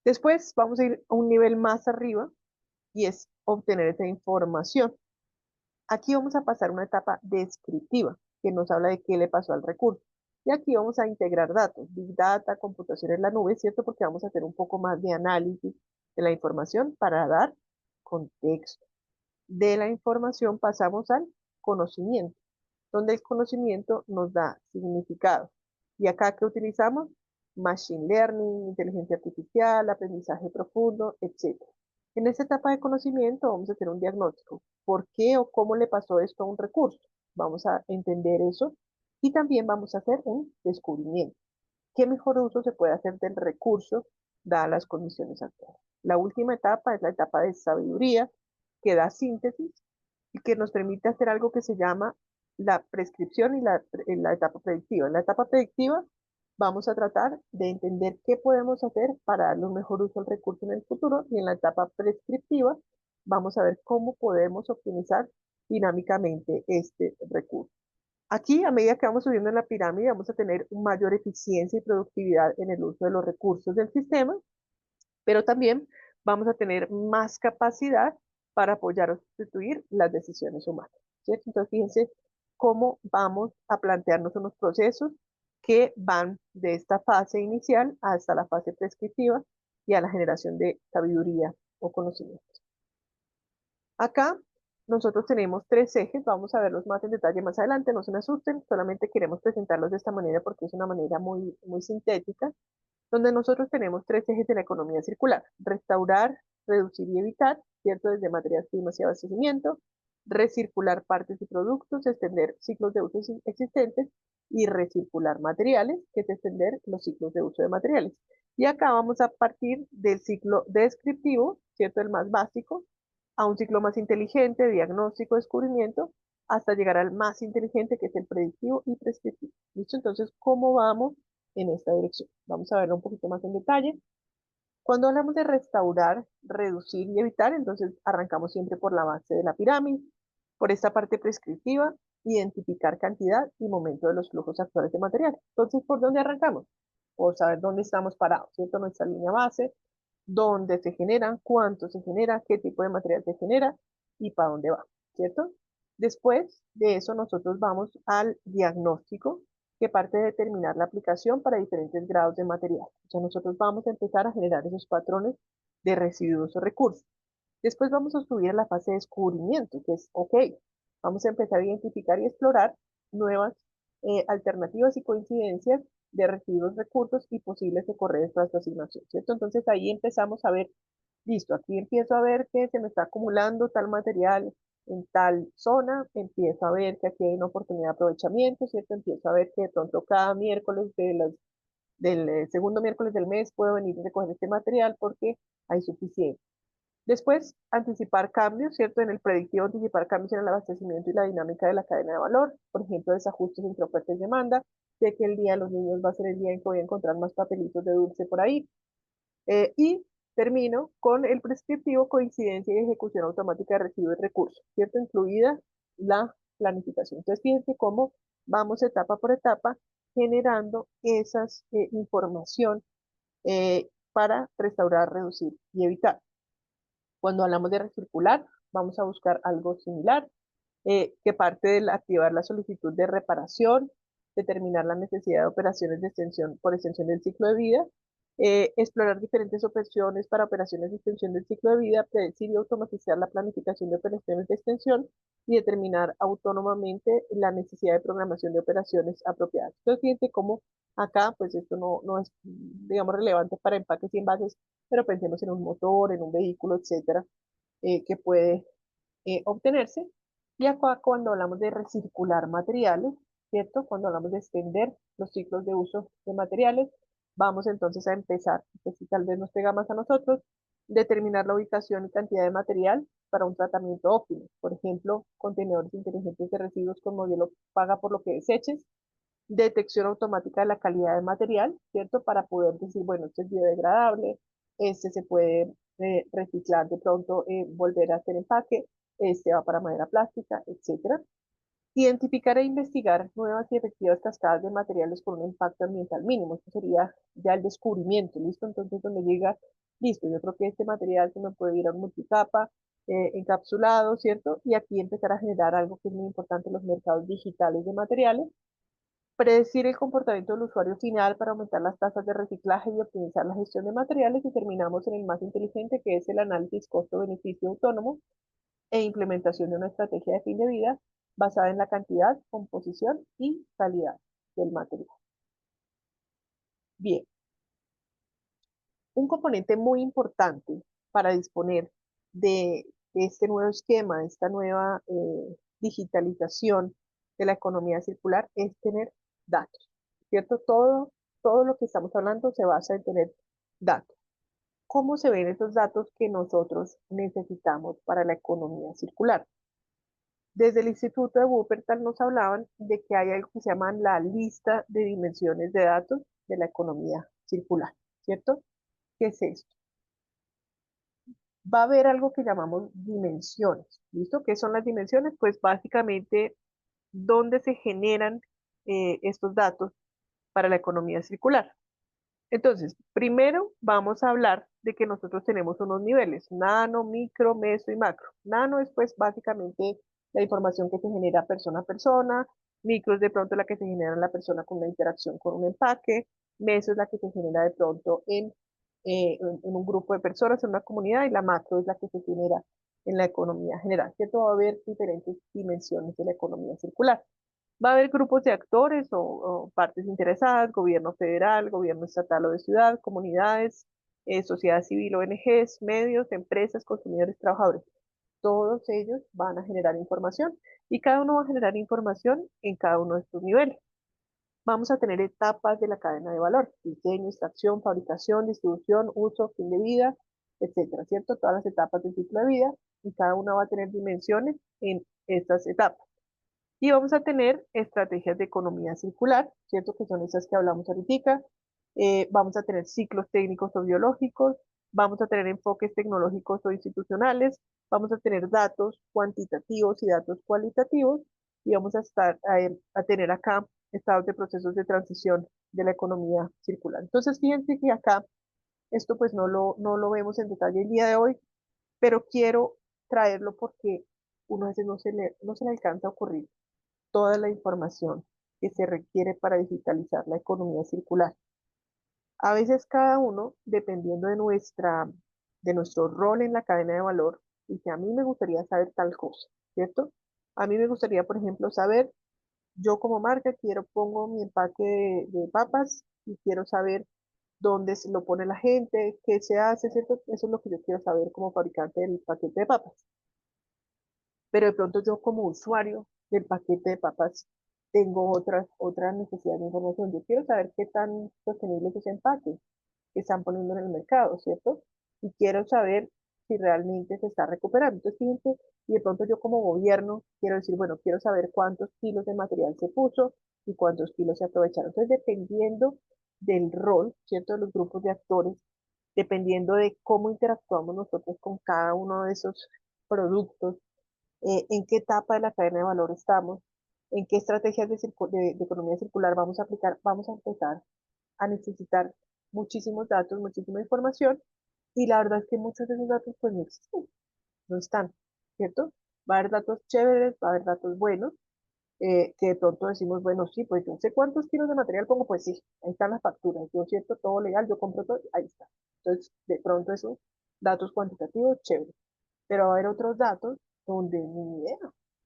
Después vamos a ir a un nivel más arriba y es obtener esa información. Aquí vamos a pasar a una etapa descriptiva que nos habla de qué le pasó al recurso. Y aquí vamos a integrar datos, Big Data, computación en la nube, ¿cierto? Porque vamos a hacer un poco más de análisis de la información para dar contexto. De la información pasamos al conocimiento, donde el conocimiento nos da significado. Y acá que utilizamos Machine Learning, inteligencia artificial, aprendizaje profundo, etcétera. En esta etapa de conocimiento vamos a hacer un diagnóstico. ¿Por qué o cómo le pasó esto a un recurso? Vamos a entender eso y también vamos a hacer un descubrimiento. ¿Qué mejor uso se puede hacer del recurso dadas las condiciones actuales? La última etapa es la etapa de sabiduría, que da síntesis y que nos permite hacer algo que se llama la prescripción y la etapa predictiva. En la etapa predictiva vamos a tratar de entender qué podemos hacer para darle un mejor uso al recurso en el futuro y en la etapa prescriptiva vamos a ver cómo podemos optimizar dinámicamente este recurso. Aquí, a medida que vamos subiendo en la pirámide, vamos a tener mayor eficiencia y productividad en el uso de los recursos del sistema, pero también vamos a tener más capacidad para apoyar o sustituir las decisiones humanas, ¿cierto? Entonces, fíjense cómo vamos a plantearnos unos procesos que van de esta fase inicial hasta la fase prescriptiva y a la generación de sabiduría o conocimiento. Acá nosotros tenemos tres ejes, vamos a verlos más en detalle más adelante, no se me asusten, solamente queremos presentarlos de esta manera porque es una manera muy sintética, donde nosotros tenemos tres ejes de la economía circular: restaurar, reducir y evitar, ¿cierto? Desde materias primas y abastecimiento, recircular partes y productos, extender ciclos de uso existentes, y recircular materiales, que es extender los ciclos de uso de materiales. Y acá vamos a partir del ciclo descriptivo, ¿cierto? El más básico, a un ciclo más inteligente, diagnóstico, descubrimiento, hasta llegar al más inteligente, que es el predictivo y prescriptivo. ¿Listo? Entonces, ¿cómo vamos en esta dirección? Vamos a verlo un poquito más en detalle. Cuando hablamos de restaurar, reducir y evitar, entonces arrancamos siempre por la base de la pirámide, por esta parte prescriptiva, identificar cantidad y momento de los flujos actuales de material. Entonces, ¿por dónde arrancamos? Por saber dónde estamos parados, ¿cierto? Nuestra línea base, dónde se generan, cuánto se genera, qué tipo de material se genera y para dónde va, ¿cierto? Después de eso nosotros vamos al diagnóstico, que parte de determinar la aplicación para diferentes grados de material. O sea, nosotros vamos a empezar a generar esos patrones de residuos o recursos. Después vamos a subir a la fase de descubrimiento, que es, ok, vamos a empezar a identificar y explorar nuevas alternativas y coincidencias de residuos, recursos y posibles socorreos para su asignación, ¿cierto? Entonces ahí empezamos a ver, listo, aquí empiezo a ver que se me está acumulando tal material en tal zona, empiezo a ver que aquí hay una oportunidad de aprovechamiento, ¿cierto? Empiezo a ver que de pronto cada miércoles del segundo miércoles del mes puedo venir y recoger este material porque hay suficiente. Después, anticipar cambios, ¿cierto? En el predictivo, anticipar cambios en el abastecimiento y la dinámica de la cadena de valor, por ejemplo, desajustes entre oferta y demanda, sé que el día de los niños va a ser el día en que voy a encontrar más papelitos de dulce por ahí. Y termino con el prescriptivo, coincidencia y ejecución automática de residuos y recursos, ¿cierto? Incluida la planificación. Entonces, fíjense cómo vamos etapa por etapa generando esas información para restaurar, reducir y evitar. Cuando hablamos de recircular, vamos a buscar algo similar, que parte de activar la solicitud de reparación, determinar la necesidad de operaciones de extensión por extensión del ciclo de vida, explorar diferentes opciones para operaciones de extensión del ciclo de vida, predecir y automatizar la planificación de operaciones de extensión y determinar autónomamente la necesidad de programación de operaciones apropiadas. Entonces, fíjense cómo acá, pues esto no es, digamos, relevante para empaques y envases, pero pensemos en un motor, en un vehículo, etcétera, que puede obtenerse. Y acá cuando hablamos de recircular materiales, ¿cierto? Cuando hablamos de extender los ciclos de uso de materiales, vamos entonces a empezar, que si tal vez nos pega más a nosotros, determinar la ubicación y cantidad de material para un tratamiento óptimo. Por ejemplo, contenedores inteligentes de residuos con modelo paga por lo que deseches, detección automática de la calidad del material, ¿cierto? Para poder decir, bueno, este es biodegradable, este se puede reciclar de pronto, volver a hacer empaque, este va para madera plástica, etcétera. Identificar e investigar nuevas y efectivas cascadas de materiales con un impacto ambiental mínimo. Esto sería ya el descubrimiento, ¿listo? Entonces, donde llega, listo, yo creo que este material se me puede ir a un multicapa, encapsulado, ¿cierto? Y aquí empezar a generar algo que es muy importante en los mercados digitales de materiales. Predecir el comportamiento del usuario final para aumentar las tasas de reciclaje y optimizar la gestión de materiales. Y terminamos en el más inteligente, que es el análisis costo-beneficio autónomo e implementación de una estrategia de fin de vida basada en la cantidad, composición y calidad del material. Bien, un componente muy importante para disponer de este nuevo esquema, de esta nueva digitalización de la economía circular es tener datos, ¿cierto? Todo lo que estamos hablando se basa en tener datos. ¿Cómo se ven esos datos que nosotros necesitamos para la economía circular? Desde el Instituto de Wuppertal nos hablaban de que hay algo que se llama la lista de dimensiones de datos de la economía circular, ¿cierto? ¿Qué es esto? Va a haber algo que llamamos dimensiones, ¿listo? ¿Qué son las dimensiones? Pues básicamente, ¿dónde se generan estos datos para la economía circular? Entonces, primero vamos a hablar de que nosotros tenemos unos niveles, nano, micro, meso y macro. Nano es pues básicamente la información que se genera persona a persona, micro es de pronto la que se genera en la persona con una interacción con un empaque, meso es la que se genera de pronto en un grupo de personas, en una comunidad, y la macro es la que se genera en la economía general, ¿cierto? Va a haber diferentes dimensiones de la economía circular. Va a haber grupos de actores o partes interesadas, gobierno federal, gobierno estatal o de ciudad, comunidades, sociedad civil, ONGs, medios, empresas, consumidores, trabajadores. Todos ellos van a generar información y cada uno va a generar información en cada uno de estos niveles. Vamos a tener etapas de la cadena de valor: diseño, extracción, fabricación, distribución, uso, fin de vida, etcétera, ¿cierto? Todas las etapas del ciclo de vida, y cada una va a tener dimensiones en estas etapas. Y vamos a tener estrategias de economía circular, ¿cierto? Que son esas que hablamos ahorita. Vamos a tener ciclos técnicos o biológicos, vamos a tener enfoques tecnológicos o institucionales, vamos a tener datos cuantitativos y datos cualitativos, y vamos a tener acá estados de procesos de transición de la economía circular. Entonces, fíjense que acá esto pues no lo vemos en detalle el día de hoy, pero quiero traerlo porque uno a veces no se le alcanza a ocurrir toda la información que se requiere para digitalizar la economía circular. A veces cada uno, dependiendo de nuestro rol en la cadena de valor, dice, a mí me gustaría saber tal cosa, ¿cierto? A mí me gustaría, por ejemplo, saber, yo como marca pongo mi empaque de papas y quiero saber dónde se lo pone la gente, qué se hace, ¿cierto? Eso es lo que yo quiero saber como fabricante del paquete de papas. Pero de pronto yo como usuario del paquete de papas tengo otras necesidades de información. Yo quiero saber qué tan sostenible es ese empaque que están poniendo en el mercado, ¿cierto? Y quiero saber si realmente se está recuperando. Entonces, fíjense, y de pronto yo como gobierno quiero decir, bueno, quiero saber cuántos kilos de material se puso y cuántos kilos se aprovecharon. Entonces, dependiendo del rol, ¿cierto? De los grupos de actores, dependiendo de cómo interactuamos nosotros con cada uno de esos productos, en qué etapa de la cadena de valor estamos, en qué estrategias de economía circular vamos a aplicar, vamos a empezar a necesitar muchísimos datos, muchísima información, y la verdad es que muchos de esos datos pues no existen, no están, ¿cierto? Va a haber datos chéveres, va a haber datos buenos, que de pronto decimos, bueno, sí, pues yo sé cuántos kilos de material pongo, pues sí, ahí están las facturas, yo cierto, todo legal, yo compro todo, ahí está. Entonces, de pronto esos datos cuantitativos, chévere, pero va a haber otros datos donde ni idea,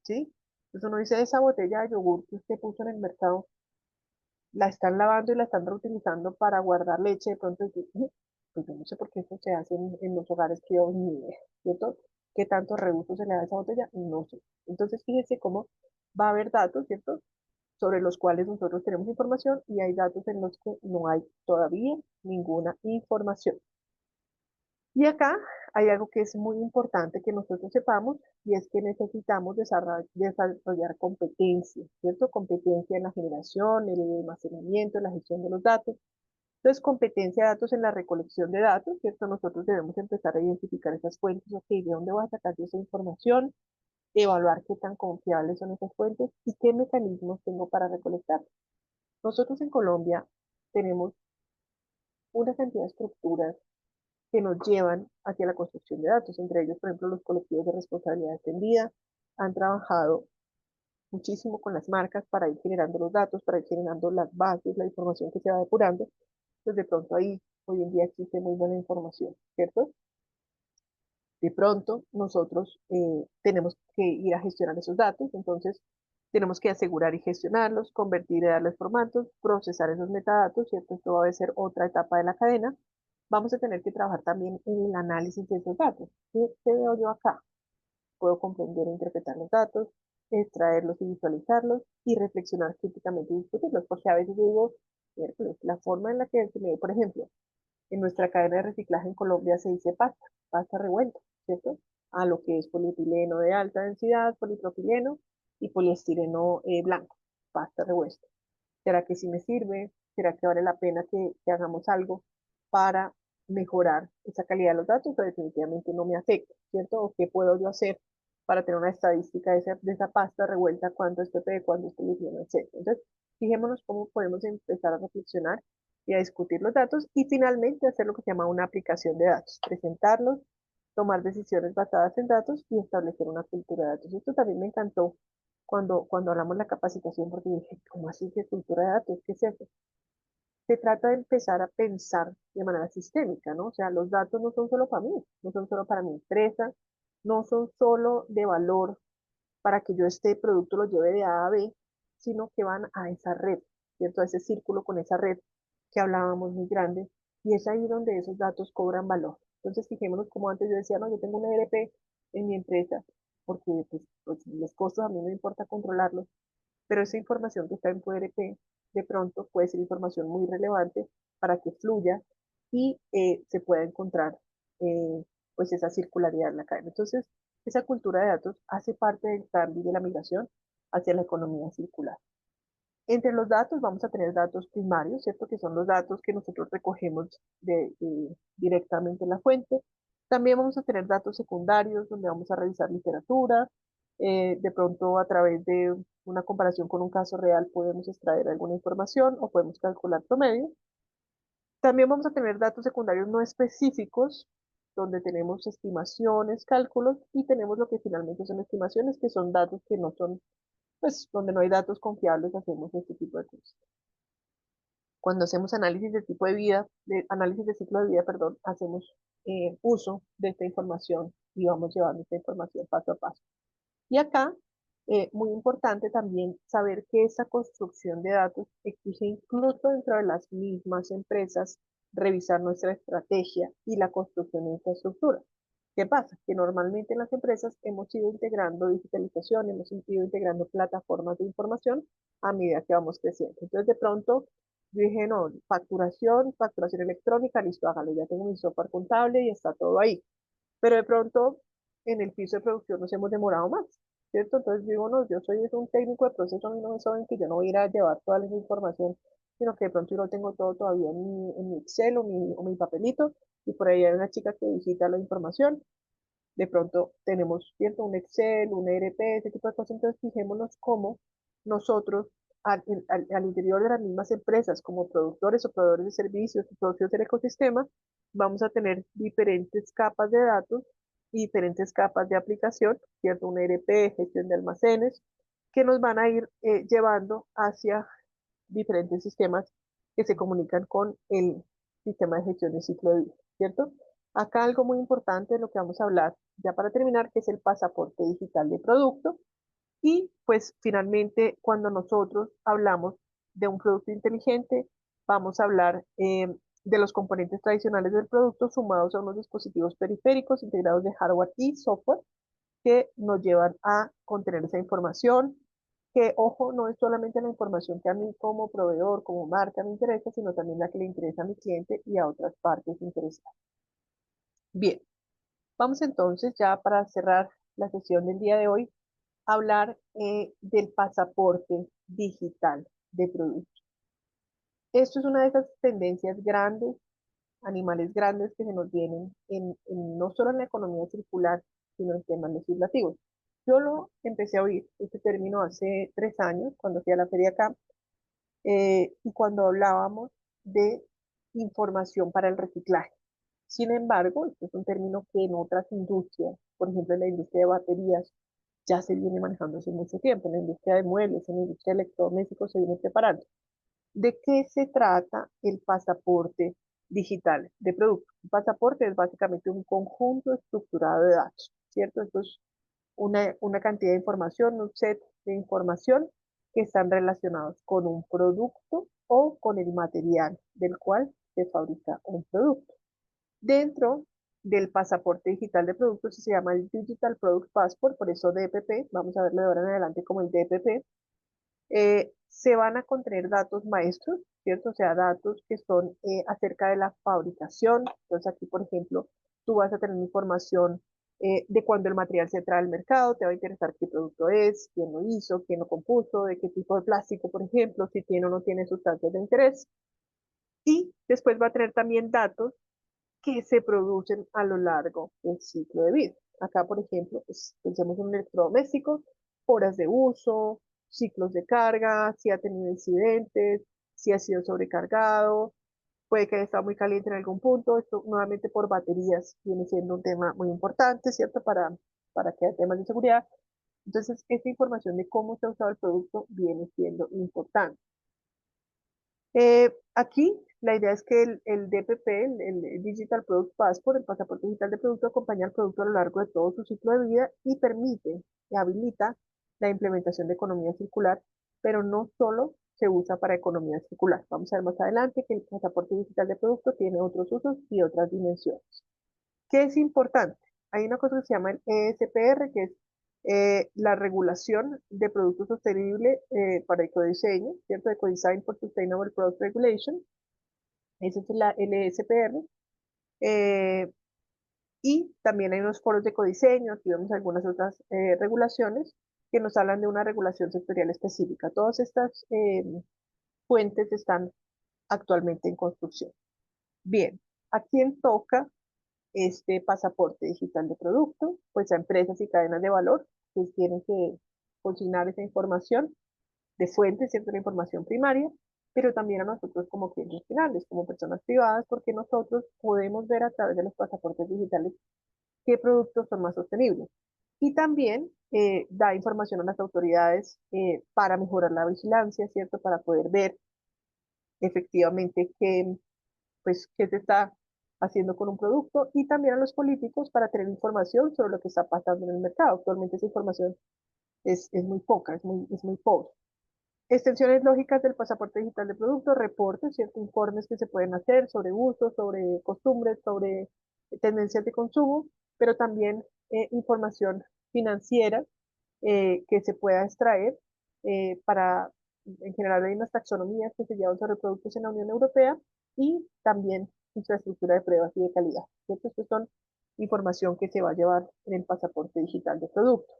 ¿sí? Entonces uno dice, esa botella de yogur que usted puso en el mercado, la están lavando y la están reutilizando para guardar leche, de pronto, pues yo no sé por qué eso se hace en los hogares que yo ni idea, ¿cierto? ¿Qué tanto reuso se le da a esa botella? No sé. Entonces fíjese cómo va a haber datos, ¿cierto? Sobre los cuales nosotros tenemos información, y hay datos en los que no hay todavía ninguna información. Y acá hay algo que es muy importante que nosotros sepamos y es que necesitamos desarrollar competencias, ¿cierto? Competencia en la generación, el almacenamiento, la gestión de los datos. Entonces, competencia de datos en la recolección de datos, ¿cierto? Nosotros debemos empezar a identificar esas fuentes, ok, ¿de dónde voy a sacar yo esa información? Evaluar qué tan confiables son esas fuentes y qué mecanismos tengo para recolectar. Nosotros en Colombia tenemos una cantidad de estructuras que nos llevan hacia la construcción de datos, entre ellos, por ejemplo, los colectivos de responsabilidad extendida han trabajado muchísimo con las marcas para ir generando los datos, para ir generando las bases, la información que se va depurando, pues de pronto ahí hoy en día existe muy buena información, ¿cierto? De pronto nosotros tenemos que ir a gestionar esos datos, entonces tenemos que asegurar y gestionarlos, convertir y darles formatos, procesar esos metadatos, ¿cierto? Esto va a ser otra etapa de la cadena. Vamos a tener que trabajar también en el análisis de esos datos. ¿Qué veo yo acá? Puedo comprender e interpretar los datos, extraerlos y visualizarlos y reflexionar críticamente y discutirlos, porque a veces yo digo, la forma en la que se me, por ejemplo, en nuestra cadena de reciclaje en Colombia se dice pasta, pasta revuelta, ¿cierto? A lo que es polietileno de alta densidad, polipropileno y poliestireno blanco, pasta revuelta. ¿Será que sí me sirve? ¿Será que vale la pena que hagamos algo para mejorar esa calidad de los datos? O definitivamente no me afecta, ¿cierto? ¿O qué puedo yo hacer para tener una estadística de esa pasta revuelta, cuánto es PP, cuánto es polietileno, etcétera? Entonces, fijémonos cómo podemos empezar a reflexionar y a discutir los datos y finalmente hacer lo que se llama una aplicación de datos, presentarlos, tomar decisiones basadas en datos y establecer una cultura de datos. Esto también me encantó cuando hablamos de la capacitación, porque dije, ¿cómo así que cultura de datos? ¿Qué es eso? Se trata de empezar a pensar de manera sistémica, ¿no? O sea, los datos no son solo para mí, no son solo para mi empresa, no son solo de valor para que yo este producto lo lleve de A a B, sino que van a esa red, ¿cierto? A ese círculo con esa red que hablábamos muy grande, y es ahí donde esos datos cobran valor. Entonces, fijémonos como antes yo decía, no, yo tengo un ERP en mi empresa, porque pues, los costos a mí no me importa controlarlos, pero esa información que está en PRP de pronto puede ser información muy relevante para que fluya y se pueda encontrar pues esa circularidad en la cadena. Entonces, esa cultura de datos hace parte del cambio de la migración hacia la economía circular. Entre los datos vamos a tener datos primarios, ¿cierto? Que son los datos que nosotros recogemos directamente en la fuente. También vamos a tener datos secundarios, donde vamos a revisar literatura. De pronto, a través de una comparación con un caso real, podemos extraer alguna información o podemos calcular promedio. También vamos a tener datos secundarios no específicos, donde tenemos estimaciones, cálculos, y tenemos lo que finalmente son estimaciones, que son datos que no son, pues, donde no hay datos confiables, hacemos este tipo de cosas. Cuando hacemos análisis de tipo de vida, análisis de ciclo de vida, perdón, hacemos uso de esta información y vamos llevando esta información paso a paso. Y acá, muy importante también saber que esa construcción de datos exige incluso dentro de las mismas empresas revisar nuestra estrategia y la construcción de infraestructura. ¿Qué pasa? Que normalmente en las empresas hemos ido integrando digitalización, hemos ido integrando plataformas de información a medida que vamos creciendo. Entonces, de pronto, yo dije, no, facturación electrónica, listo, hágalo, ya tengo mi software contable y está todo ahí. Pero de pronto, en el piso de producción nos hemos demorado más, ¿cierto? Entonces digo, no, yo soy un técnico de proceso, a mí no me saben que yo no voy a ir a llevar toda esa información, sino que de pronto yo lo tengo todo todavía en mi Excel o mi papelito, y por ahí hay una chica que visita la información. De pronto tenemos, ¿cierto? Un Excel, un ERP, ese tipo de cosas. Entonces fijémonos cómo nosotros al interior de las mismas empresas, como productores o proveedores de servicios, socios del ecosistema, vamos a tener diferentes capas de datos y diferentes capas de aplicación, ¿cierto? Un ERP, gestión de almacenes, que nos van a ir llevando hacia diferentes sistemas que se comunican con el sistema de gestión de ciclo de vida, ¿cierto? Acá algo muy importante de lo que vamos a hablar, ya para terminar, que es el pasaporte digital de producto. Y pues finalmente, cuando nosotros hablamos de un producto inteligente, vamos a hablar de los componentes tradicionales del producto sumados a unos dispositivos periféricos integrados de hardware y software que nos llevan a contener esa información, que, ojo, no es solamente la información que a mí como proveedor, como marca me interesa, sino también la que le interesa a mi cliente y a otras partes interesadas. Bien, vamos entonces ya para cerrar la sesión del día de hoy a hablar del pasaporte digital de productos. Esto es una de esas tendencias grandes, animales grandes que se nos vienen no solo en la economía circular, sino en temas legislativos. Yo lo empecé a oír, este término hace 3 años, cuando fui a la feria acá, y cuando hablábamos de información para el reciclaje. Sin embargo, este es un término que en otras industrias, por ejemplo en la industria de baterías, ya se viene manejando hace mucho tiempo, en la industria de muebles, en la industria de electrodomésticos se viene preparando. ¿De qué se trata el pasaporte digital de producto? Un pasaporte es básicamente un conjunto estructurado de datos, ¿cierto? Esto es una cantidad de información, un set de información que están relacionados con un producto o con el material del cual se fabrica un producto. Dentro del pasaporte digital de productos se llama el Digital Product Passport, por eso DPP, vamos a verlo de ahora en adelante como el DPP. Se van a contener datos maestros, ¿cierto? O sea, datos que son acerca de la fabricación. Entonces aquí, por ejemplo, tú vas a tener información de cuándo el material se trae al mercado, te va a interesar qué producto es, quién lo hizo, quién lo compuso, de qué tipo de plástico, por ejemplo, si tiene o no tiene sustancias de interés. Y después va a tener también datos que se producen a lo largo del ciclo de vida. Acá, por ejemplo, pues, pensemos en un electrodoméstico, horas de uso, ciclos de carga, si ha tenido incidentes, si ha sido sobrecargado, puede que haya estado muy caliente en algún punto. Esto nuevamente por baterías viene siendo un tema muy importante, ¿cierto? Para que haya temas de seguridad. Entonces, esta información de cómo se ha usado el producto viene siendo importante. Aquí la idea es que el DPP, el Digital Product Passport, el pasaporte digital de producto, acompaña al producto a lo largo de todo su ciclo de vida y permite y habilita la implementación de economía circular, pero no solo se usa para economía circular. Vamos a ver más adelante que el pasaporte digital de producto tiene otros usos y otras dimensiones. ¿Qué es importante? Hay una cosa que se llama el ESPR, que es la regulación de productos sostenibles para ecodiseño, ¿cierto? Ecodesign for Sustainable Product Regulation. Ese es la ESPR. Eh, y también hay unos foros de ecodiseño, aquí vemos algunas otras regulaciones que nos hablan de una regulación sectorial específica. Todas estas fuentes están actualmente en construcción. Bien, ¿a quién toca este pasaporte digital de producto? Pues a empresas y cadenas de valor que tienen que consignar esa información de fuentes, ¿cierto? La información primaria, pero también a nosotros como clientes finales, como personas privadas, porque nosotros podemos ver a través de los pasaportes digitales qué productos son más sostenibles. Y también da información a las autoridades para mejorar la vigilancia, ¿cierto? Para poder ver efectivamente qué se está haciendo con un producto y también a los políticos para tener información sobre lo que está pasando en el mercado. Actualmente esa información es muy poca, es muy pobre. Extensiones lógicas del pasaporte digital de producto, reportes, ciertos informes que se pueden hacer sobre usos, sobre costumbres, sobre tendencias de consumo, pero también información financiera que se pueda extraer en general hay unas taxonomías que se llevan sobre productos en la Unión Europea y también infraestructura de pruebas y de calidad. ¿Cierto? Estas son información que se va a llevar en el pasaporte digital de producto.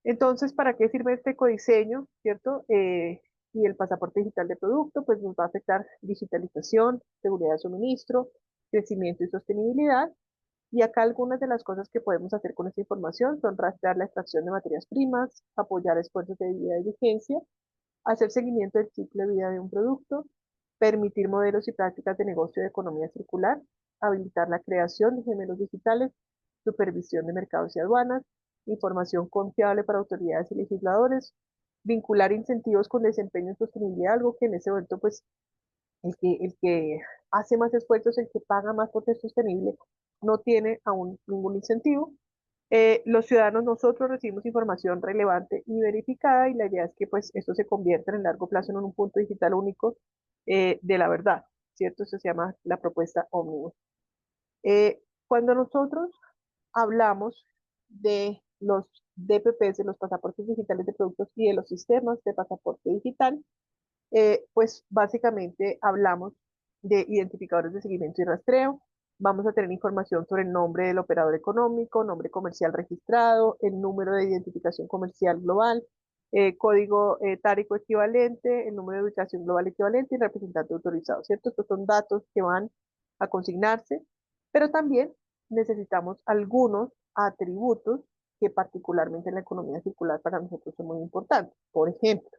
Entonces, ¿para qué sirve este codiseño, cierto? Y el pasaporte digital de producto, pues nos va a afectar digitalización, seguridad de suministro, crecimiento y sostenibilidad. Y acá algunas de las cosas que podemos hacer con esta información son rastrear la extracción de materias primas, apoyar esfuerzos de vida y vigencia, hacer seguimiento del ciclo de vida de un producto, permitir modelos y prácticas de negocio de economía circular, habilitar la creación de gemelos digitales, supervisión de mercados y aduanas, información confiable para autoridades y legisladores, vincular incentivos con desempeño y sostenibilidad, algo que en ese momento, pues, el que hace más esfuerzos, el que paga más por ser sostenible, no tiene aún ningún incentivo. Los ciudadanos nosotros recibimos información relevante y verificada y la idea es que pues esto se convierta en el largo plazo en un punto digital único de la verdad, ¿cierto? Eso se llama la propuesta Omnibus. Cuando nosotros hablamos de los DPPs, de los pasaportes digitales de productos y de los sistemas de pasaporte digital, pues básicamente hablamos de identificadores de seguimiento y rastreo, Vamos a tener información sobre el nombre del operador económico, nombre comercial registrado, el número de identificación comercial global, código tárico equivalente, el número de ubicación global equivalente y representante autorizado, ¿cierto? Estos son datos que van a consignarse, pero también necesitamos algunos atributos que particularmente en la economía circular para nosotros son muy importantes. Por ejemplo,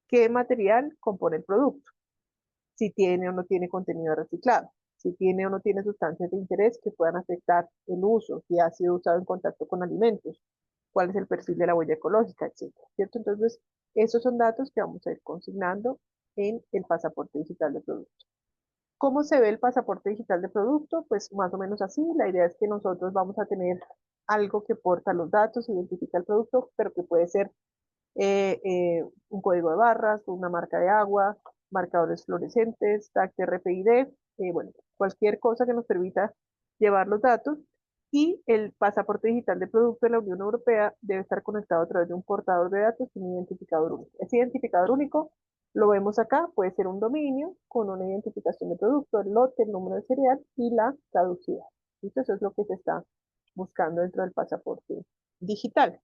¿qué material compone el producto? Si tiene o no tiene contenido reciclado, si tiene o no tiene sustancias de interés que puedan afectar el uso, si ha sido usado en contacto con alimentos, cuál es el perfil de la huella ecológica, etcétera, ¿cierto? Entonces, esos son datos que vamos a ir consignando en el pasaporte digital de producto. ¿Cómo se ve el pasaporte digital de producto? Pues más o menos así. La idea es que nosotros vamos a tener algo que porta los datos, identifica el producto, pero que puede ser un código de barras, una marca de agua, marcadores fluorescentes, tag de RFID, bueno, cualquier cosa que nos permita llevar los datos. Y el pasaporte digital de producto de la Unión Europea debe estar conectado a través de un portador de datos y un identificador único. Ese identificador único lo vemos acá, puede ser un dominio con una identificación de producto, el lote, el número de serial y la caducidad. Entonces, eso es lo que se está buscando dentro del pasaporte digital.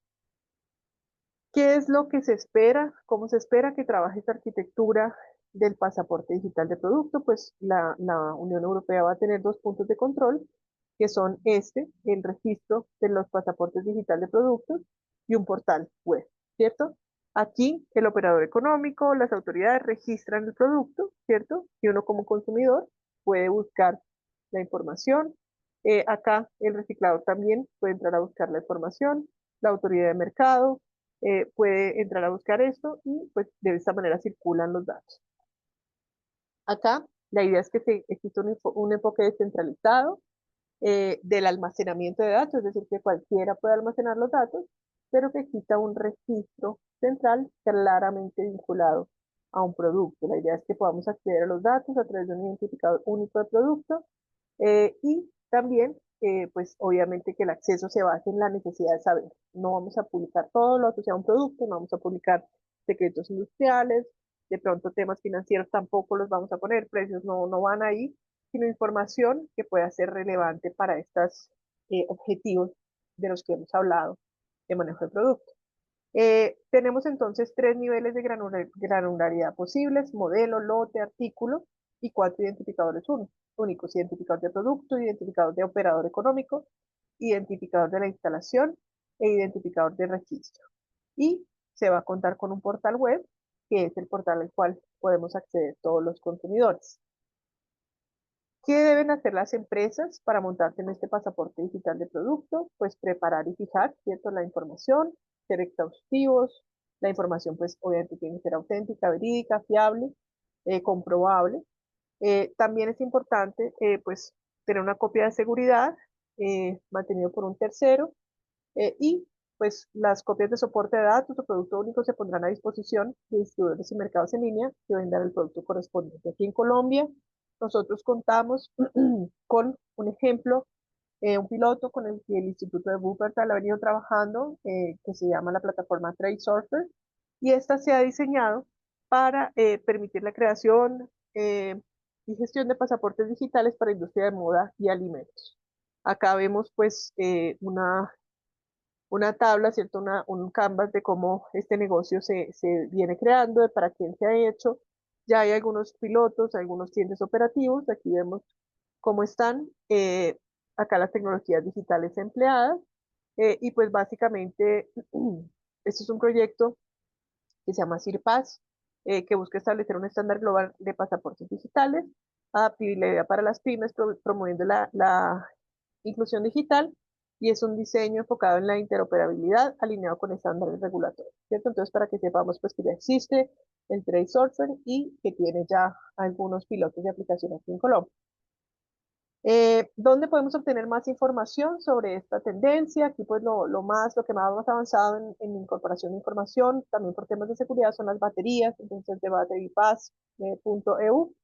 ¿Qué es lo que se espera? ¿Cómo se espera que trabaje esta arquitectura del pasaporte digital de producto? Pues la Unión Europea va a tener dos puntos de control, que son el registro de los pasaportes digital de productos y un portal web, ¿cierto? Aquí el operador económico, las autoridades registran el producto, ¿cierto? Y uno como consumidor puede buscar la información. Acá el reciclador también puede entrar a buscar la información, la autoridad de mercado puede entrar a buscar esto y pues de esta manera circulan los datos. Acá la idea es que existe un enfoque descentralizado del almacenamiento de datos, es decir, que cualquiera puede almacenar los datos, pero que exista un registro central claramente vinculado a un producto. La idea es que podamos acceder a los datos a través de un identificador único de producto y también, pues obviamente que el acceso se base en la necesidad de saber. No vamos a publicar todo lo asociado a un producto, no vamos a publicar secretos industriales, de pronto temas financieros tampoco los vamos a poner, precios no van ahí, sino información que pueda ser relevante para estos objetivos de los que hemos hablado de manejo de producto. Tenemos entonces tres niveles de granularidad posibles: modelo, lote, artículo, y cuatro identificadores únicos: identificador de producto, identificador de operador económico, identificador de la instalación e identificador de registro. Y se va a contar con un portal web, que es el portal al cual podemos acceder todos los consumidores. ¿Qué deben hacer las empresas para montarse en este pasaporte digital de producto? Pues preparar y fijar, ¿cierto?, la información, ser exhaustivos. La información, pues obviamente tiene que ser auténtica, verídica, fiable, comprobable. También es importante, pues, tener una copia de seguridad mantenido por un tercero y pues las copias de soporte de datos o producto único se pondrán a disposición de distribuidores y mercados en línea que vendan el producto correspondiente. Aquí en Colombia, nosotros contamos con un ejemplo, un piloto con el que el Instituto de Wuppertal ha venido trabajando, que se llama la plataforma TradeSurfer, y esta se ha diseñado para permitir la creación y gestión de pasaportes digitales para industria de moda y alimentos. Acá vemos pues una tabla, ¿cierto? Un canvas de cómo este negocio se viene creando, de para quién se ha hecho. Ya hay algunos pilotos, algunos clientes operativos. Aquí vemos cómo están acá las tecnologías digitales empleadas. Y pues básicamente, este es un proyecto que se llama CIRPAS, que busca establecer un estándar global de pasaportes digitales, adaptabilidad para las pymes, promoviendo la inclusión digital, y es un diseño enfocado en la interoperabilidad alineado con estándares regulatorios, ¿cierto? Entonces, para que sepamos pues que ya existe el TradeSurfer y que tiene ya algunos pilotos de aplicación aquí en Colombia. ¿Dónde podemos obtener más información sobre esta tendencia? Aquí pues lo que más avanzado en incorporación de información, también por temas de seguridad, son las baterías, entonces de batterypass.eu.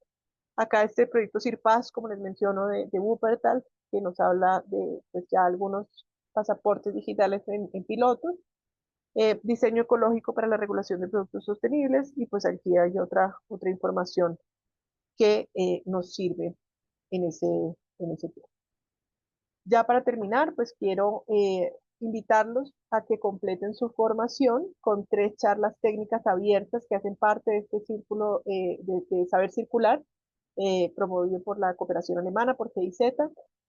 Acá este proyecto CIRPAS, como les menciono, de Wuppertal, que nos habla de pues, ya algunos pasaportes digitales en pilotos. Diseño ecológico para la regulación de productos sostenibles, y pues aquí hay otra información que nos sirve en ese tema. Ya para terminar, pues quiero invitarlos a que completen su formación con 3 charlas técnicas abiertas que hacen parte de este círculo de saber circular, promovido por la cooperación alemana, por GIZ.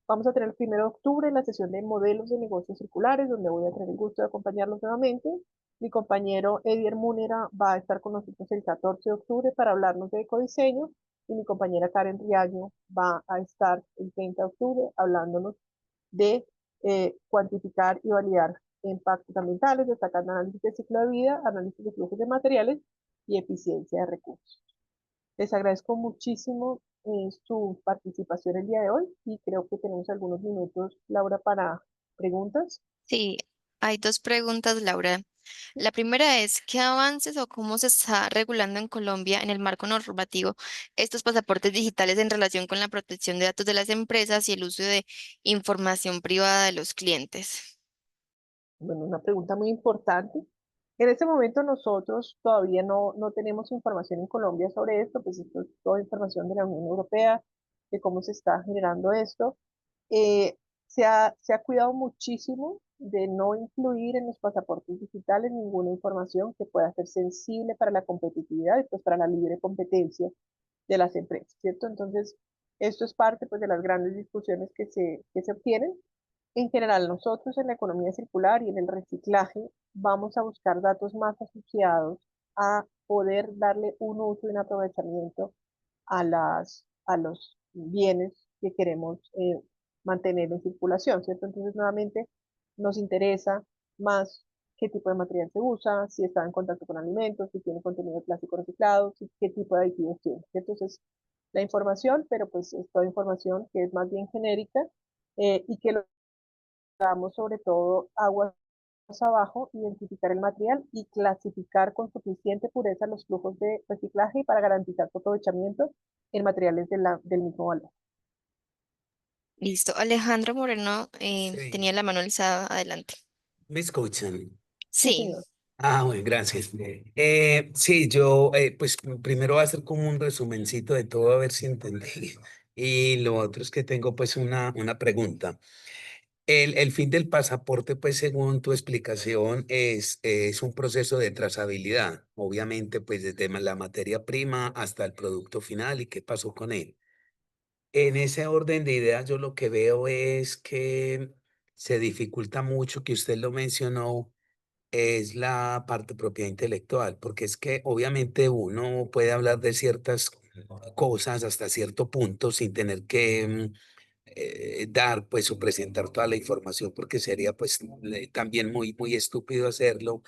Vamos a tener el 1 de octubre la sesión de modelos de negocios circulares, donde voy a tener el gusto de acompañarlos nuevamente. Mi compañero Edier Múnera va a estar con nosotros el 14 de octubre para hablarnos de ecodiseño y mi compañera Karen Riaño va a estar el 30 de octubre hablándonos de cuantificar y validar impactos ambientales, destacando análisis de ciclo de vida, análisis de flujos de materiales y eficiencia de recursos. Les agradezco muchísimo su participación el día de hoy y creo que tenemos algunos minutos, Laura, para preguntas. Sí, hay dos preguntas, Laura. La primera es, ¿qué avances o cómo se está regulando en Colombia en el marco normativo estos pasaportes digitales en relación con la protección de datos de las empresas y el uso de información privada de los clientes? Bueno, una pregunta muy importante. En este momento nosotros todavía no tenemos información en Colombia sobre esto, pues esto es toda información de la Unión Europea, de cómo se está generando esto. Eh, se ha cuidado muchísimo de no incluir en los pasaportes digitales ninguna información que pueda ser sensible para la competitividad y pues para la libre competencia de las empresas, ¿cierto? Entonces, esto es parte pues de las grandes discusiones que se obtienen. En general, nosotros en la economía circular y en el reciclaje vamos a buscar datos más asociados a poder darle un uso y un aprovechamiento a los bienes que queremos mantener en circulación, ¿cierto? Entonces, nuevamente, nos interesa más qué tipo de material se usa, si está en contacto con alimentos, si tiene contenido de plástico reciclado, qué tipo de aditivos tiene, ¿cierto? Entonces, la información, pero pues es toda información que es más bien genérica y que lo damos sobre todo aguas abajo, identificar el material y clasificar con suficiente pureza los flujos de reciclaje para garantizar su aprovechamiento en materiales del mismo valor. Listo. Alejandro Moreno Sí, tenía la mano alzada. Adelante. me escuchan. Sí, Sí. señor. Ah, bueno, gracias. Sí, yo pues primero voy a hacer como un resumencito de todo a ver si entendí. Y lo otro es que tengo pues una pregunta. El fin del pasaporte, pues según tu explicación, es un proceso de trazabilidad, obviamente pues desde la materia prima hasta el producto final y qué pasó con él. En ese orden de ideas, yo lo que veo es que se dificulta mucho, que usted lo mencionó, es la parte propiedad intelectual, porque es que obviamente uno puede hablar de ciertas cosas hasta cierto punto sin tener que dar pues o presentar toda la información, porque sería pues también muy estúpido hacerlo,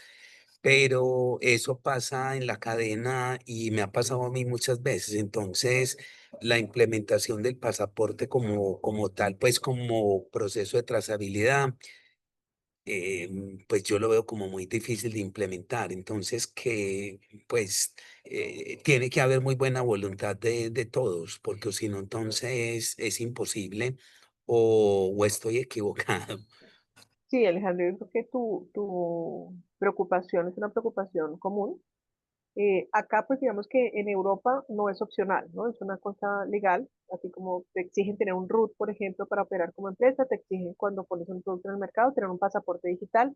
pero eso pasa en la cadena y me ha pasado a mí muchas veces. Entonces, la implementación del pasaporte como tal, pues como proceso de trazabilidad, pues yo lo veo como muy difícil de implementar. Entonces, que pues tiene que haber muy buena voluntad de todos, porque si no, entonces es imposible o estoy equivocado. Sí, Alejandro, yo creo que tu preocupación es una preocupación común. Acá, pues digamos que en Europa no es opcional, ¿no? Es una cosa legal, así como te exigen tener un RUT, por ejemplo, para operar como empresa, te exigen cuando pones un producto en el mercado tener un pasaporte digital.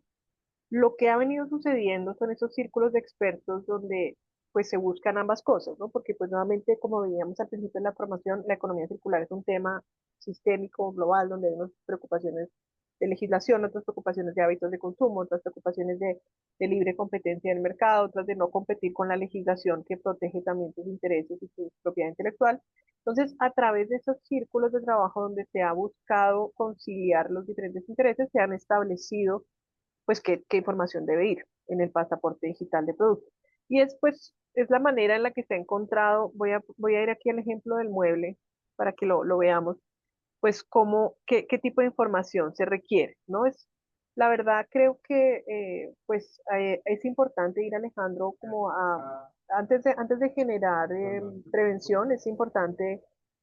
Lo que ha venido sucediendo son esos círculos de expertos donde pues se buscan ambas cosas, ¿no? Porque pues nuevamente, como veíamos al principio de la formación, la economía circular es un tema sistémico, global, donde hay unas preocupaciones de legislación, otras preocupaciones de hábitos de consumo, otras preocupaciones de libre competencia en el mercado, otras de no competir con la legislación que protege también sus intereses y su propiedad intelectual. Entonces, a través de esos círculos de trabajo donde se ha buscado conciliar los diferentes intereses, se han establecido pues qué información debe ir en el pasaporte digital de producto. Y es pues, es la manera en la que se ha encontrado, voy a ir aquí al ejemplo del mueble para que lo veamos, pues qué tipo de información se requiere, ¿no? La verdad creo que pues es importante ir, Alejandro, antes de generar prevención, es importante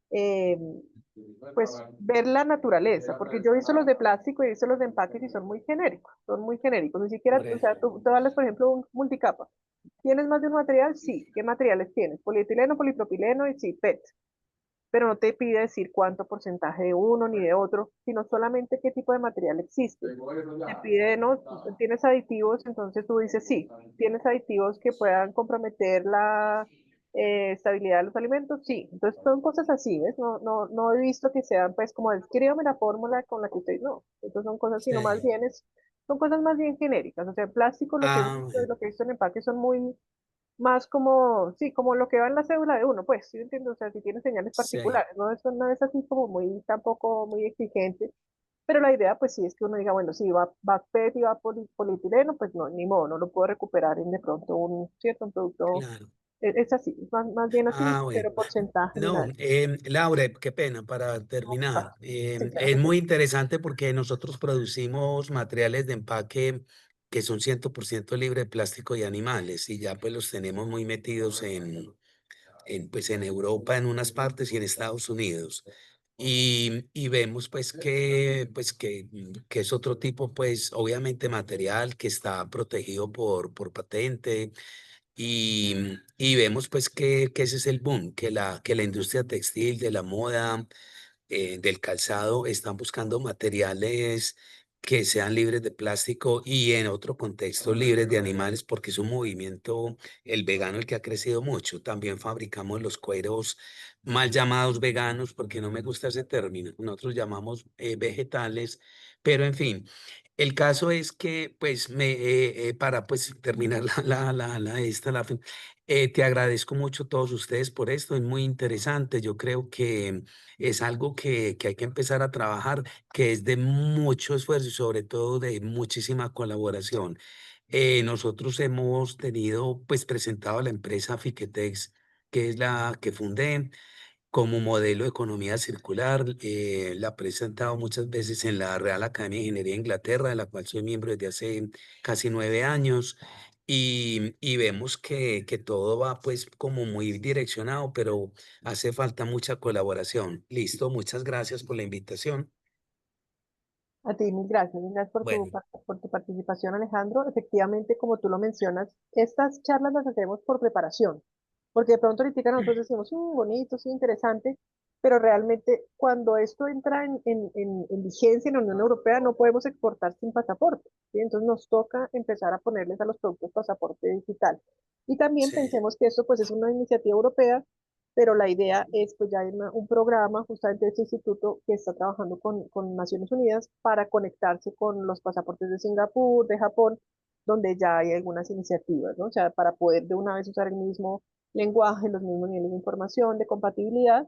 eh, pues ver la naturaleza, porque yo he visto los de plástico y he visto los de empaques y son muy genéricos, ni siquiera, Por o eso. sea, tú hablas, por ejemplo, un multicapa. ¿Tienes más de un material? Sí. ¿Qué materiales tienes? Polietileno, polipropileno y sí, PET. pero no te pide decir cuánto porcentaje de uno ni de otro, sino solamente qué tipo de material existe. Te pide, ¿no? ¿Tienes aditivos? Entonces tú dices, sí, ¿tienes aditivos que puedan comprometer la estabilidad de los alimentos? Sí. Entonces son cosas así, ¿ves? No he visto que sean, pues, como, escríbame la fórmula con la que usted, no. Entonces son cosas, sino más Sí. bien son cosas más bien genéricas. O sea, en plástico, Ah, bueno, lo que he visto en empaque son muy, más como, sí, como lo que va en la cédula de uno, pues, ¿sí entiendo? O sea, si tiene señales sí. particulares, ¿no? Eso no es así como muy, tampoco muy exigente, pero la idea, pues sí, es que uno diga, bueno, si va PET y va polietileno, pues no, ni modo, no lo puedo recuperar en de pronto cierto, un producto, Claro. es así, es más bien así, Ah, bueno. cero porcentaje ni No, nada. Laura, qué pena para terminar. Sí, claro Es que sí. muy interesante porque nosotros producimos materiales de empaque que son 100% libre de plástico y animales y ya pues los tenemos muy metidos pues en Europa en unas partes y en Estados Unidos. Y vemos que es otro tipo, pues obviamente material que está protegido por patente y vemos pues que ese es el boom, que la industria textil, de la moda, del calzado, están buscando materiales que sean libres de plástico y en otro contexto libres de animales, porque es un movimiento, el vegano, el que ha crecido mucho. También fabricamos los cueros mal llamados veganos, porque no me gusta ese término. Nosotros llamamos vegetales, pero en fin. El caso es que, pues, para pues terminar te agradezco mucho a todos ustedes por esto, es muy interesante. Yo creo que es algo que hay que empezar a trabajar, que es de mucho esfuerzo y sobre todo de muchísima colaboración. Nosotros hemos tenido, pues, presentado a la empresa Fiquetex, que es la que fundé como modelo de economía circular. La he presentado muchas veces en la Real Academia de Ingeniería de Inglaterra, de la cual soy miembro desde hace casi 9 años. Y vemos que todo va pues como muy direccionado, pero hace falta mucha colaboración. Listo, muchas gracias por la invitación. A ti, mil gracias Bueno, por tu participación, Alejandro. Efectivamente, como tú lo mencionas, estas charlas las hacemos por preparación, porque de pronto ahorita nosotros decimos, bonito, sí, interesante, pero realmente cuando esto entra en vigencia en la Unión Europea no podemos exportar sin pasaporte, ¿sí? Entonces nos toca empezar a ponerles a los productos pasaporte digital. Y también sí, pensemos que esto pues es una iniciativa europea, pero la idea es, pues ya hay un programa justamente de este instituto que está trabajando con Naciones Unidas para conectarse con los pasaportes de Singapur, de Japón, donde ya hay algunas iniciativas, ¿no? O sea, para poder de una vez usar el mismo lenguaje, los mismos niveles de información, de compatibilidad,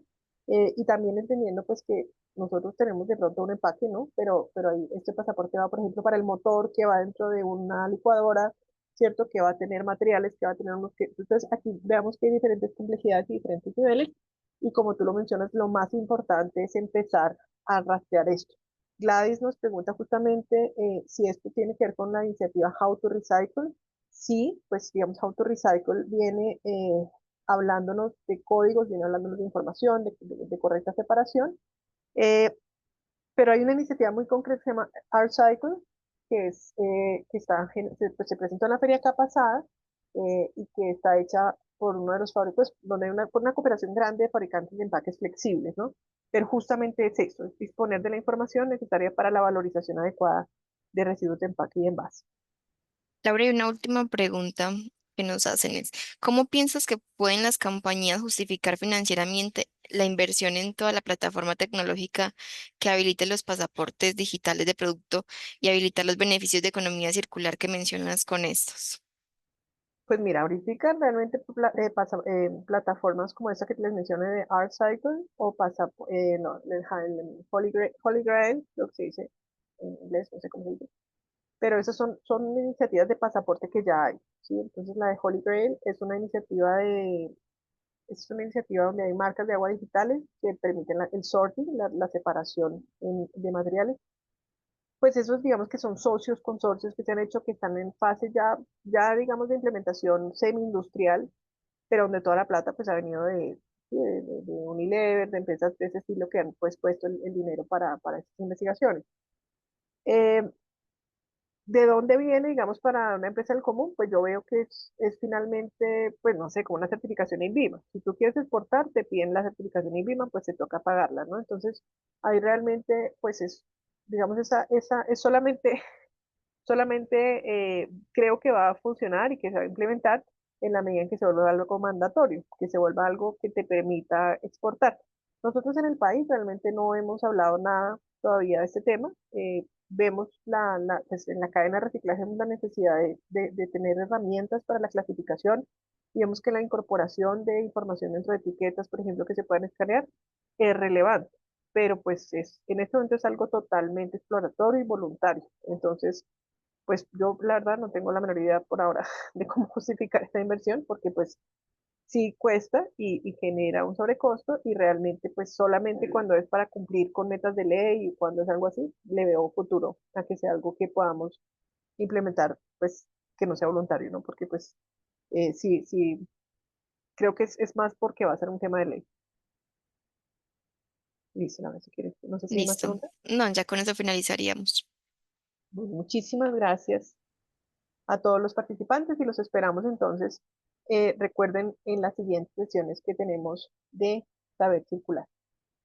y también entendiendo pues que nosotros tenemos de pronto un empaque, ¿no? Pero ahí este pasaporte va, por ejemplo, para el motor que va dentro de una licuadora, ¿cierto? Que va a tener materiales, que va a tener unos que... Entonces, aquí veamos que hay diferentes complejidades y diferentes niveles, y como tú lo mencionas, lo más importante es empezar a rastrear esto. Gladys nos pregunta justamente si esto tiene que ver con la iniciativa How to Recycle. Sí, pues digamos, How to Recycle viene hablándonos de códigos, viene hablándonos de información, de correcta separación, eh, pero hay una iniciativa muy concreta que se llama ArtCycle, pues, se presentó en la feria acá pasada, y que está hecha por uno de los fabricantes, donde hay por una cooperación grande de fabricantes de empaques flexibles, ¿no? Pero justamente es eso, es disponer de la información necesaria para la valorización adecuada de residuos de empaque y envase. Laura, y una última pregunta que nos hacen es, ¿cómo piensas que pueden las compañías justificar financieramente la inversión en toda la plataforma tecnológica que habilite los pasaportes digitales de producto y habilitar los beneficios de economía circular que mencionas con estos? Pues mira, ahorita realmente plataformas como esta que les mencioné de ArtCycle o no, el Holy Grail, lo que se dice en inglés, no sé cómo se dice, pero esas son iniciativas de pasaporte que ya hay, ¿sí? Entonces la de Holy Grail es una iniciativa donde hay marcas de agua digitales que permiten el sorting, la separación de materiales. Pues esos digamos que son socios, consorcios que se han hecho, que están en fase ya digamos de implementación semi-industrial, pero donde toda la plata pues ha venido de Unilever, de empresas de ese estilo que han pues puesto el dinero para estas investigaciones. Eh, ¿De dónde viene, digamos, para una empresa del común? Pues yo veo que es finalmente, pues no sé, como una certificación INVIMA. Si tú quieres exportar, te piden la certificación INVIMA, pues te toca pagarla, ¿no? Entonces, ahí realmente, pues es, digamos, esa es solamente creo que va a funcionar y que se va a implementar en la medida en que se vuelva algo mandatorio, que se vuelva algo que te permita exportar. Nosotros en el país realmente no hemos hablado nada todavía de este tema. Vemos pues en la cadena de reciclaje vemos la necesidad de tener herramientas para la clasificación y vemos que la incorporación de información dentro de etiquetas, por ejemplo, que se puedan escanear, es relevante, pero pues en este momento es algo totalmente exploratorio y voluntario. Entonces, pues yo la verdad no tengo la menor idea por ahora de cómo justificar esta inversión, porque pues sí cuesta y genera un sobrecosto y realmente pues solamente cuando es para cumplir con metas de ley y cuando es algo así, le veo futuro a que sea algo que podamos implementar, pues que no sea voluntario, ¿no? Porque pues sí, sí, creo que es más porque va a ser un tema de ley. Listo, a ver si quieres, no sé si hay más Listo. preguntas. No, ya con eso finalizaríamos. Bueno, muchísimas gracias a todos los participantes y los esperamos entonces. Recuerden en las siguientes sesiones que tenemos de Saber Circular.